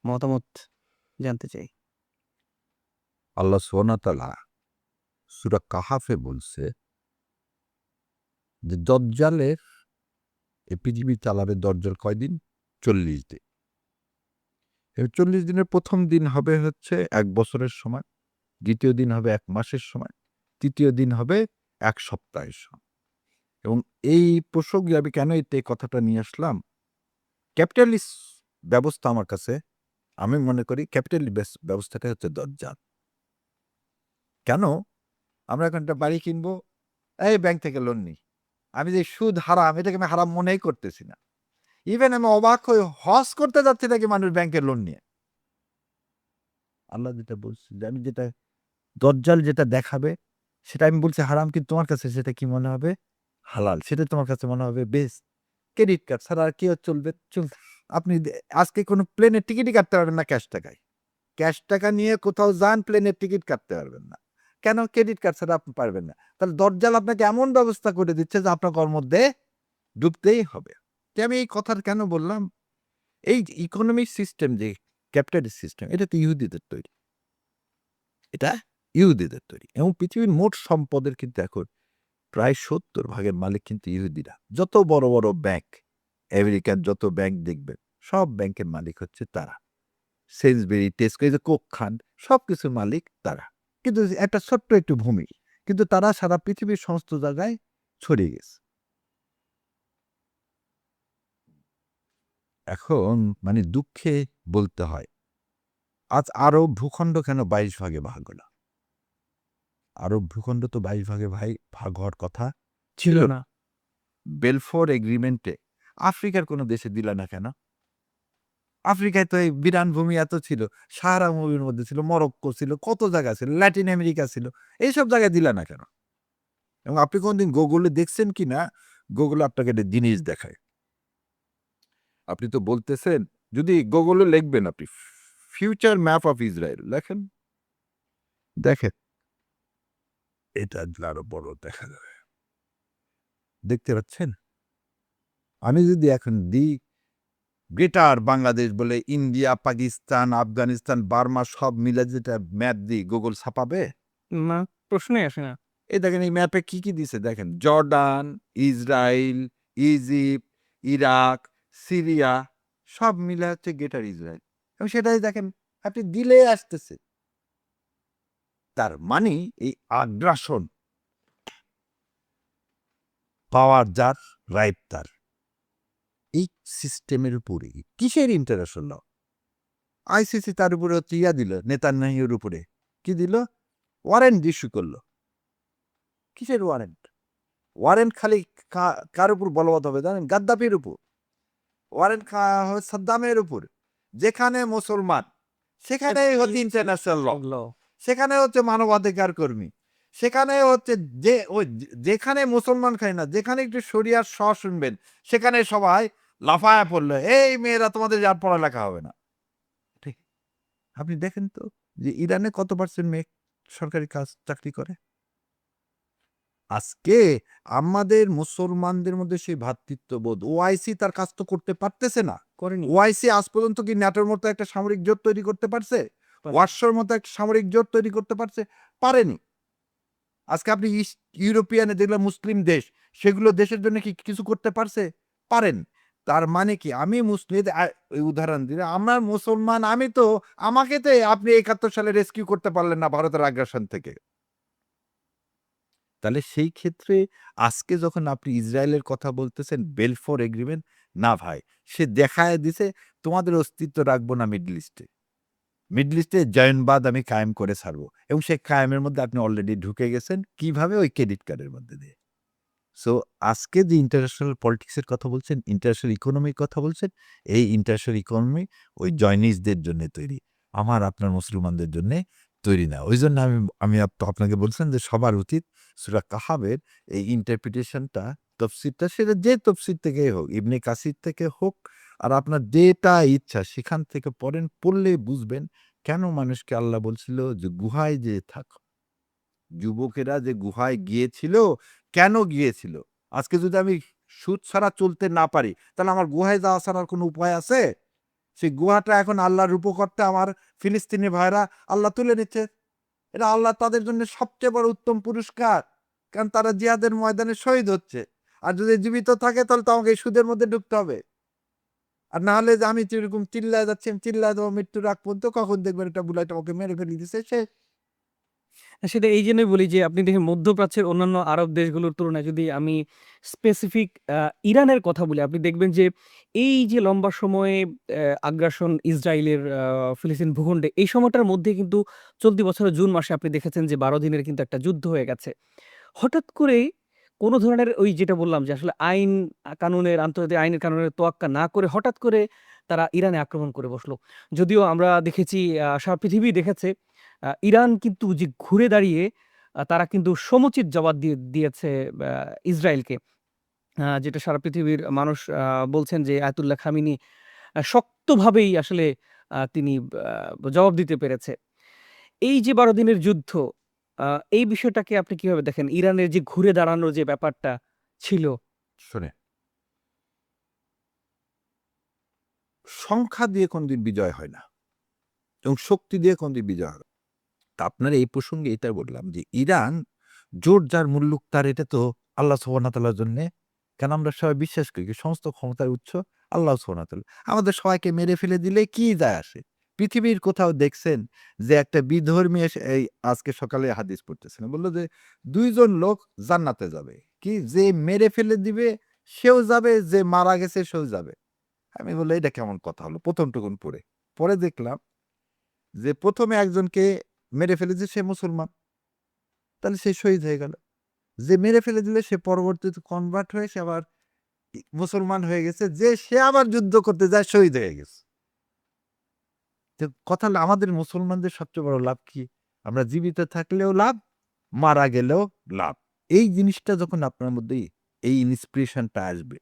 মতামত জানতে চাই। আল্লাহ সুবহানাহু ওয়া তাআলা সূরা কাহাফে বলছে যে, দজ্জালের এই পৃথিবী চালাবে দজ্জাল কয়দিন? ৪০ দিন। এই ৪০ দিনের ১ম দিন হবে হচ্ছে ১ বছরের সময়, ২য় দিন হবে ১ মাসের সময়, ৩য় দিন হবে ১ সপ্তাহের সময়। এবং এই প্রসঙ্গে আমি কেন এই কথাটা নিয়ে আসলাম? ক্যাপিটালিস্ট ব্যবস্থা আমার কাছে, আমি মনে করি ক্যাপিটালি ব্যবস্থাটাই হচ্ছে দজ্জাল। কেন? আমরা এখন একটা বাড়ি কিনবো, এই ব্যাংক থেকে লোন নিই। আমি যে সুদ হারাম, এটাকে আমি হারাম মনেই করতেছি না। ইভেন আমি অবাক হয়ে হজ করতে যাচ্ছি নাকি মানুষ ব্যাংকের লোন নিয়ে। আল্লাহ যেটা বলছে যে আমি যেটা দজ্জাল যেটা দেখাবে সেটা আমি বলছি হারাম, কিন্তু তোমার কাছে সেটা কি মনে হবে? হালাল। সেটা তোমার কাছে মনে হবে বেস্ট। ক্রেডিট কার্ড ছাড়া আর কি চলবে? আপনি আজকে কোনো প্লেনের টিকিটই কাটতে পারবেন না ক্যাশ টাকায়। ক্যাশ টাকা নিয়ে কোথাও যান, প্লেনের টিকিট কাটতে পারবেন না। কেন? ক্রেডিট কার্ড ছাড়া আপনি পারবেন না। তাহলে দজ্জাল আপনাকে এমন ব্যবস্থা করে দিচ্ছে যে আপনাকে ওর মধ্যে ডুবতেই হবে। তো আমি এই কথাটা কেন বললাম? এই যে ইকোনমিক সিস্টেম যে ক্যাপিটালিস্ট সিস্টেম, এটা তো ইহুদিদের তৈরি। এটা ইহুদিদের তৈরি এবং পৃথিবীর মোট সম্পদের কিন্তু এখন প্রায় ৭০ ভাগের মালিক কিন্তু ইহুদিরা। যত বড়, বড় ব্যাংক, আমেরিকার যত ব্যাংক দেখবেন সব ব্যাংকের মালিক হচ্ছে তারা। সেন্সবেরি, টেস্কো, এই যে কোক খান, সবকিছুর মালিক তারা। কিন্তু একটা ছোট্ট একটু ভূমি। কিন্তু তারা সারা পৃথিবীর সমস্ত জায়গায় ছড়িয়ে গেছে। এখন মানে দুঃখে বলতে হয়, আজ আরব ভূখণ্ড কেন ২২ ভাগে ভাগ হলো? আরব ভূখণ্ড তো ২২ ভাগে ভাগ হওয়ার কথা ছিল না। বেলফোর এগ্রিমেন্টে আফ্রিকার কোনো দেশে দিলা না কেন? আফ্রিকায় তো এই বিরান ভূমি এত ছিল। সাহারা ভূমির মধ্যে ছিল, মরক্কো ছিল, কত জায়গা ছিল, ল্যাটিন আমেরিকা ছিল। এইসব জায়গায় দিলা না কেন? এবং আপনি কোনদিন গুগলে দেখছেন কিনা, গুগলে আপনাকে একটা জিনিস দেখায়। আপনি তো বলতেছেন, যদি গুগলে লিখবেন আপনি ফিউচার ম্যাপ অফ ইসরায়েল লেখেন, দেখেন এটা আরো বড় দেখা যাবে। দেখতে পাচ্ছেন? আমি যদি এখন দিই গ্রেটার বাংলাদেশ বলে ইন্ডিয়া, পাকিস্তান, আফগানিস্তান, বার্মা সব মিলে যেটা ম্যাপ দিই, গুগল ছাপাবে? না, প্রশ্নই আসে না। এই দেখেন এই ম্যাপে কি, কি দিছে দেখেন। Jordan, Israel, Egypt, Iraq, Syria সব মিলে হচ্ছে গ্রেটার ইসরায়েল। এবং সেটাই দেখেন আপনি দিলে আসতেছে। তার মানে এই আগ্রাসন পাওয়ার যার, রাইট তার। এই সিস্টেমের উপরে কিসের ইন্টারন্যাশনাল ল? আইসিসি তার উপরে হচ্ছে ইয়া দিল, নেতানিয়াহুর উপরে। কি দিল? ওয়ারেন্ট ইস্যু করলো। কিসের ওয়ারেন্ট? ওয়ারেন্ট খালি কার উপর বলবৎ হবে জানেন? গাদ্দাফির উপর। ওয়ারেন্ট সাদ্দামের উপর। যেখানে মুসলমান সেখানেই হচ্ছে ইন্টারন্যাশনাল ল। সেখানে হচ্ছে মানবাধিকার কর্মী। সেখানে হচ্ছে যেখানে মুসলমান খায় না, যেখানে একটু শরিয়ার শুনবেন, সেখানে সবাই লাফায়া পড়লো, এই মেয়েরা তোমাদের আর পড়ালেখা হবে না। ঠিক। আপনি দেখেন তো যে ইরানে কত % মেয়ে সরকারি চাকরি করে? আজকে আমাদের মুসলমানদের মধ্যে সেই ভ্রাতৃত্ববোধ, ওআইসি তার কাজ তো করতে পারতেছে না। করেনি। ওআইসি আজ পর্যন্ত কি ন্যাটোর মতো একটা সামরিক জোট তৈরি করতে পারছে? ওয়ারশোর মতো একটা সামরিক জোট তৈরি করতে পারছে? পারেনি। আজকে আপনি ইউরোপিয়ানে যেগুলো মুসলিম দেশ, সেগুলো দেশের জন্য কি কিছু করতে পারছে? পারেন। তার মানে কি আমি মুসলিম, উদাহরণ দিলে আমার মুসলমান, আমি তো আমাকে তো আপনি ৭১ সালে রেস্কিউ করতে পারলেন না ভারতের আগ্রাসন থেকে। তাহলে সেই ক্ষেত্রে আজকে যখন আপনি ইসরায়েলের কথা বলতেছেন বেলফোর এগ্রিমেন্ট, না ভাই, সে দেখায় দিছে তোমাদের অস্তিত্ব রাখবো না মিডল ইস্টে। মিডল ইস্টে জায়নবাদ আমি কায়েম করে ছাড়বো। এবং সেই কায়েমের মধ্যে আপনি অলরেডি ঢুকে গেছেন। কিভাবে? ওই ক্রেডিট কার্ডের মধ্যে দিয়ে। সো আজকে যে ইন্টারন্যাশনাল পলিটিক্স এর কথা বলছেন, ইন্টারন্যাশনাল ইকোনমির কথা বলছেন, এই ইন্টারন্যাশনাল ইকোনমি ওই জয়নিস্টদের জন্য তৈরি। আমার আপনার মুসলমানদের জন্যে তৈরি না। ওইজন্য আমি আপনাকে বলছিলাম যে সবার উচিত সূরা কাহাফের এই ইন্টারপ্রিটেশনটা, তাফসীরটা, সেটা যে তাফসীর থেকেই হোক, ইবনে কাসির থেকে হোক, আর আপনার যেটা ইচ্ছা সেখান থেকে পড়েন। পড়লেই বুঝবেন কেন মানুষকে আল্লাহ বলছিল যে গুহায় যেয়ে থাকো। যুবকেরা যে গুহায় গিয়েছিল, কেন গিয়েছিল? আজকে যদি আমি সুদ ছাড়া চলতে না পারি, তাহলে আমার গুহায় যাওয়া ছাড়ার কোনো উপায় আছে? সেই গুহাটা এখন আল্লাহর উপকর্তে আমার ফিলিস্তিনি ভাইরা আল্লাহ তুলে নিচ্ছে। এটা আল্লাহ তাদের জন্য সবচেয়ে বড় উত্তম পুরস্কার। কারণ তারা জিহাদের ময়দানে শহীদ হচ্ছে। আর যদি জীবিত থাকে তাহলে তো আমাকে এই সুদের মধ্যে ঢুকতে হবে। আর না হলে যে আমি যেরকম চিল্লায় যাচ্ছি, আমি চিল্লায় দেবো মৃত্যুর আগ পর্যন্ত, কখন দেখবেন একটা বুলেট আমাকে মেরে ফেলে দিছে শেষ। সেটা এই জন্যই বলি যে আপনি দেখেন মধ্যপ্রাচ্যের অন্যান্য আরব দেশগুলোর তুলনায় যদি আমি স্পেসিফিক ইরানের কথা বলি, আপনি দেখবেন যে এই যে লম্বা সময়ে আগ্রাসন ইসরায়েলের ফিলিস্তিন ভূখণ্ডে, এই সময়টার মধ্যে কিন্তু চলতি বছরের জুন মাসে আপনি দেখেছেন যে ১২ দিনের কিন্তু একটা যুদ্ধ হয়ে গেছে। হঠাৎ করেই কোনো ধরনের ওই যেটা বললাম যে আসলে আইন কানুনের, আন্তর্জাতিক আইনের কানুনের তোয়াক্কা না করে হঠাৎ করে তারা ইরানে আক্রমণ করে বসলো। যদিও আমরা দেখেছি, সারা পৃথিবী দেখেছে, ইরান কিন্তু যে ঘুরে দাঁড়িয়ে তারা কিন্তু সমুচিত জবাব দিয়েছে আ ইসরায়েলকে। যেটা সারা পৃথিবীর মানুষ বলছেন যে আয়াতুল্লাহ খামেনি শক্তভাবেই আসলে তিনি জবাব দিতে পেরেছে। এই যে ১২ দিনের যুদ্ধ, আ এই বিষয়টাকে আপনি কিভাবে দেখেন? ইরানের যে ঘুরে দাঁড়ানোর যে ব্যাপারটা ছিল। শোনেন, সংখ্যা দিয়ে কোনদিন বিজয় হয় না এবং শক্তি দিয়ে কোনদিন বিজয় হয় না। তা আপনার এই প্রসঙ্গে এটা বললাম যে ইরান জোর যার মুল্লুক তার, এটা তো আল্লাহ সুবহানাহু ওয়া তাআলার জন্যে। কেন আমরা সবাই বিশ্বাস করি যে সমস্ত ক্ষমতার উৎস আল্লাহ সুবহানাহু ওয়া তাআলা। আমাদের সবাইকে মেরে ফেলে দিলে কি যায় আসে? পৃথিবীর কোথাও দেখছেন যে একটা বিধর্মী এসে এই আজকে সকালে হাদিস পড়তেছিলাম। বলল যে ২ জন লোক জান্নাতে যাবে। কি? যে মেরে ফেলে দিবে সেও যাবে, যে মারা গেছে সেও যাবে। আমি বললাম, "এটা কেমন কথা হলো?" ১ম টুকুন পড়ে। পরে দেখলাম যে ১ম এ একজনকে মেরে ফেলেছে সে মুসলমান। তাহলে সে শহীদ হয়ে গেল। যে মেরে ফেলে দিলে সে পরবর্তীতে কনভার্ট হয়ে সে আবার মুসলমান হয়ে গেছে। যে সে আবার যুদ্ধ করতে যায় শহীদ হয়ে গেছে। তো কথা হলো আমাদের মুসলমানদের সবচেয়ে বড় লাভ কি? আমরা জীবিত থাকলেও লাভ, মারা গেলেও লাভ। এই জিনিসটা যখন আপনার মধ্যে এই ইন্সপিরেশনটা আসবে,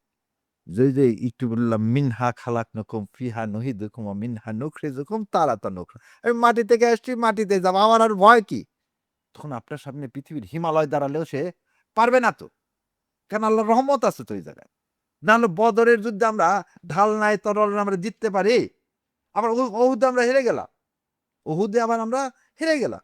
যে একটু বললাম মিনহা খালাকনাকুম ফিহা নুইদুকুম ওয়া মিনহা নুখরিজুকুম তারাতান উখরা। আমি মাটি থেকে আসছি, মাটিতে যাবো। আমার আর ভয় কি? তখন আপনার সামনে পৃথিবীর হিমালয় দাঁড়ালেও সে পারবে না তো। কারণ আল্লাহর রহমত আছে তো ওই জায়গায়। না হলে বদরের যুদ্ধে আমরা ঢাল নাই, তরবারি নাই, আমরা জিততে পারি? আবার উহুদে আমরা হেরে গেলাম। উহুদে আবার আমরা হেরে গেলাম।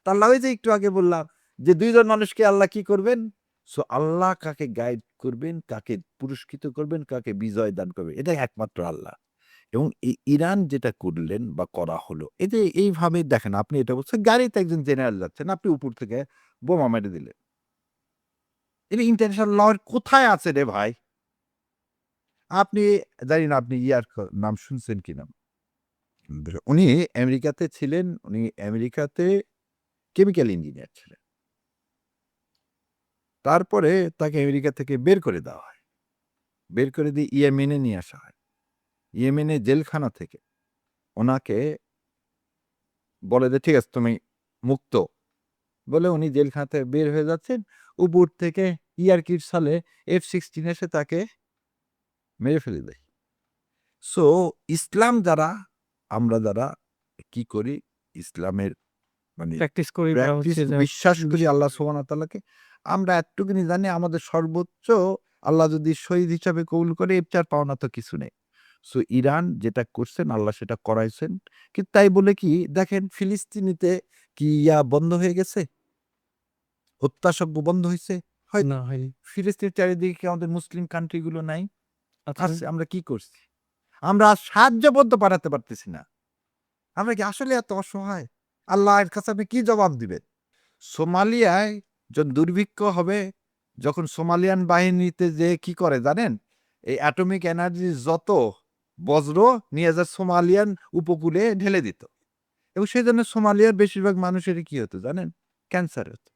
তো আল্লাহ ওই যে একটু আগে বললাম যে ২ জন মানুষকে আল্লাহ কি করবেন? সো আল্লাহ কাকে গাইড করবেন, কাকে পুরস্কৃত করবেন, কাকে বিজয় দান করবেন, এটা একমাত্র আল্লাহ। এবং ইরান যেটা করলেন বা করা হলো, এই যে এইভাবে দেখেন আপনি এটা বলছেন গাড়িতে একজন জেনারেল যাচ্ছেন, আপনি উপর থেকে বোমা মেরে দিলেন। এটা ইন্টারন্যাশনাল ল কোথায় আছে রে ভাই? আপনি জানি না আপনি ইয়ার নাম শুনছেন কিনা? উনি আমেরিকাতে ছিলেন, উনি আমেরিকাতে কেমিক্যাল ইঞ্জিনিয়ার ছিলেন। তারপরে তাকে আমেরিকা থেকে বের করে দেওয়া হয়। বের করে দিয়ে ইয়েমেনে নিয়ে আসা হয়। ইয়েমেনে জেলখানা থেকে উনাকে বলে যে, "ঠিক আছে তুমি মুক্ত।" বলে উনি জেলখানা থেকে বের হয়ে যাচ্ছেন। উপর থেকে ইয়ারকির ছলে F-16 এসে তাকে মেরে ফেলে দেয়। সো ইসলাম যারা, আমরা যারা কি করি? ইসলামের মানে প্র্যাকটিস করি বা প্র্যাকটিস হচ্ছে যে বিশ্বাস করি আল্লাহ সুবহানাহু ওয়া তাআলাকে। আমরা এতটুকুনি জানি আমাদের সর্বোচ্চ আল্লাহ যদি শহীদ হিসাবে কবুল করে এর চেয়ে আর পাওনা তো কিছু নেই। সো ইরান যেটা করছেন আল্লাহ সেটা করাইছেন। কিন্তু তাই বলে কি দেখেন ফিলিস্তিনিতে কি বন্ধ হয়ে গেছে? হত্যাযজ্ঞ বন্ধ হইছে? হয় না হয়নি। ফিলিস্তিনের চারিদিকে কি আমাদের মুসলিম কান্ট্রি গুলো নাই? আচ্ছা। আছে। আমরা কি করছি? আমরা সাহায্য পর্যন্ত পাঠাতে পারতেছি না। আমরা কি আসলে এত অসহায়? আল্লাহর কাছে আপনি কি জবাব দিবেন? সোমালিয়ায় যখন দুর্ভিক্ষ হবে, যখন সোমালিয়ান বাহিনীতে যেয়ে কি করে জানেন? এই অ্যাটমিক এনার্জির যত বজ্র নিয়ে যায় সোমালিয়ান উপকূলে ঢেলে দিত। এবং সেজন্য সোমালিয়ার বেশিরভাগ মানুষেরই কি হতো জানেন? ক্যান্সার হতো।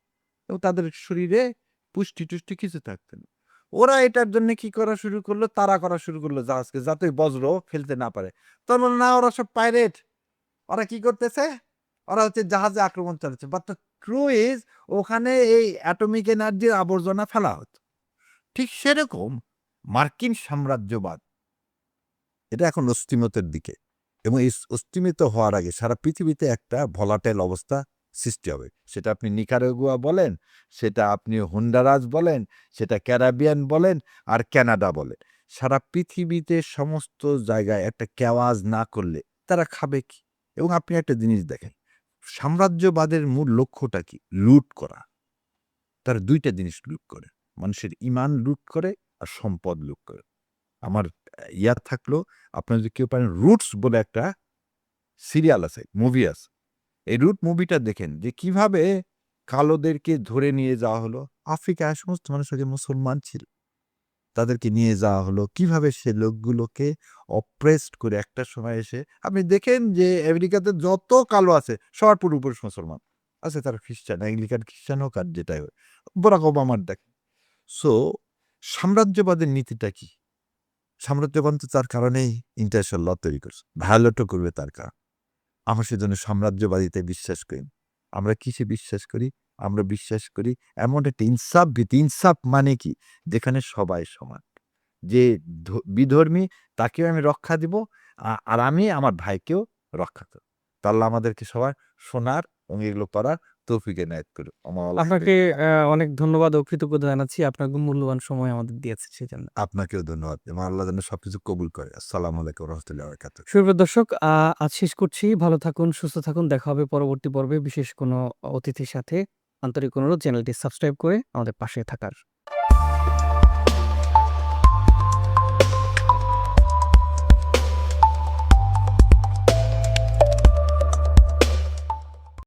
এবং তাদের শরীরে পুষ্টি-টুষ্টি কিছু থাকতো না। ওরা এটার জন্য কি করা শুরু করলো? তাড়া করা শুরু করলো জাহাজকে যাতে ওই বজ্র ফেলতে না পারে। তখন বলল, "না ওরা সব পাইরেট।" ওরা কি করতেছে? ওরা হচ্ছে জাহাজে আক্রমণ চালাচ্ছে। বাট দ্যা ট্রু ইজ ওখানে এই অ্যাটমিক এনার্জির আবর্জনা ফেলা হতো। ঠিক সেরকম মার্কিন সাম্রাজ্যবাদ এটা এখন অস্তিমিতের দিকে। এবং এই অস্তিমিত হওয়ার আগে সারা পৃথিবীতে একটা ভোলাটাইল অবস্থা সৃষ্টি হবে। সেটা আপনি নিকারাগুয়া বলেন, সেটা আপনি হন্ডুরাস বলেন, সেটা ক্যারিবিয়ান বলেন, আর কানাডা বলেন। সারা পৃথিবীতে সমস্ত জায়গায় একটা কেওয়াজ না করলে তারা খাবে কি? এবং আপনি একটা জিনিস দেখেন, সাম্রাজ্যবাদের মূল লক্ষ্যটা কি? লুট করা। তারা ২ টা জিনিস লুট করে। মানুষের ঈমান লুট করে আর সম্পদ লুট করে। আমার থাকলো আপনারা যদি কেউ পারেন 'রুটস' বলে একটা সিরিয়াল আছে, মুভি আছে। এই 'রুট' মুভিটা দেখেন যে কিভাবে কালোদেরকে ধরে নিয়ে যাওয়া হলো। আফ্রিকায় সমস্ত মানুষ আগে মুসলমান ছিল। তাদেরকে নিয়ে যাওয়া হলো। কিভাবে সে লোকগুলোকে অপ্রেসড করে একটা সময় এসে আপনি দেখেন যে আমেরিকাতে যত কালো আছে সবার পুরোপুরি মুসলমান। আছে তারা খ্রিস্টান, অ্যাংলিকান খ্রিস্টান হোক আর যেটাই হোক। বারাক ওবামার দেখেন। সো সাম্রাজ্যবাদের নীতিটা কি? সাম্রাজ্যবাদ তো তার কারণেই ইন্টারন্যাশনাল ল তৈরি করছে। ভায়োলেটও করবে তার কারণ। আমরা সেজন্য সাম্রাজ্যবাদীতে বিশ্বাস করি না। আমরা কিসে বিশ্বাস করি? আমরা বিশ্বাস করি এমন একটা ইনসাফ ভিত্তি। ইনসাফ মানে কি? যেখানে সবাই সমান। যে বিধর্মী তাকেও আমি রক্ষা দিব। আর আমি আমার ভাইকেও রক্ষা করব। তো আল্লাহ আমাদেরকে সবার শোনার এবং এগুলো করার তৌফিক এনায়েত করুন। আপনাকে অনেক ধন্যবাদ ও কৃতজ্ঞতা জানাচ্ছি। আপনার মূল্যবান সময় আমাদের দিয়েছেন সেজন্য। আপনাকেও ধন্যবাদ এবং আল্লাহ যেন সবকিছু কবুল করে। আসসালামু আলাইকুম ওয়া রাহমাতুল্লাহি ওয়া বারাকাতুহু। সুপ্রিয় দর্শক, আজ শেষ করছি। ভালো থাকুন, সুস্থ থাকুন। দেখা হবে পরবর্তী পর্বে বিশেষ কোনো অতিথির সাথে। আন্তরিক অনুরোধ চ্যানেলটি সাবস্ক্রাইব করে আমাদের পাশে থাকার।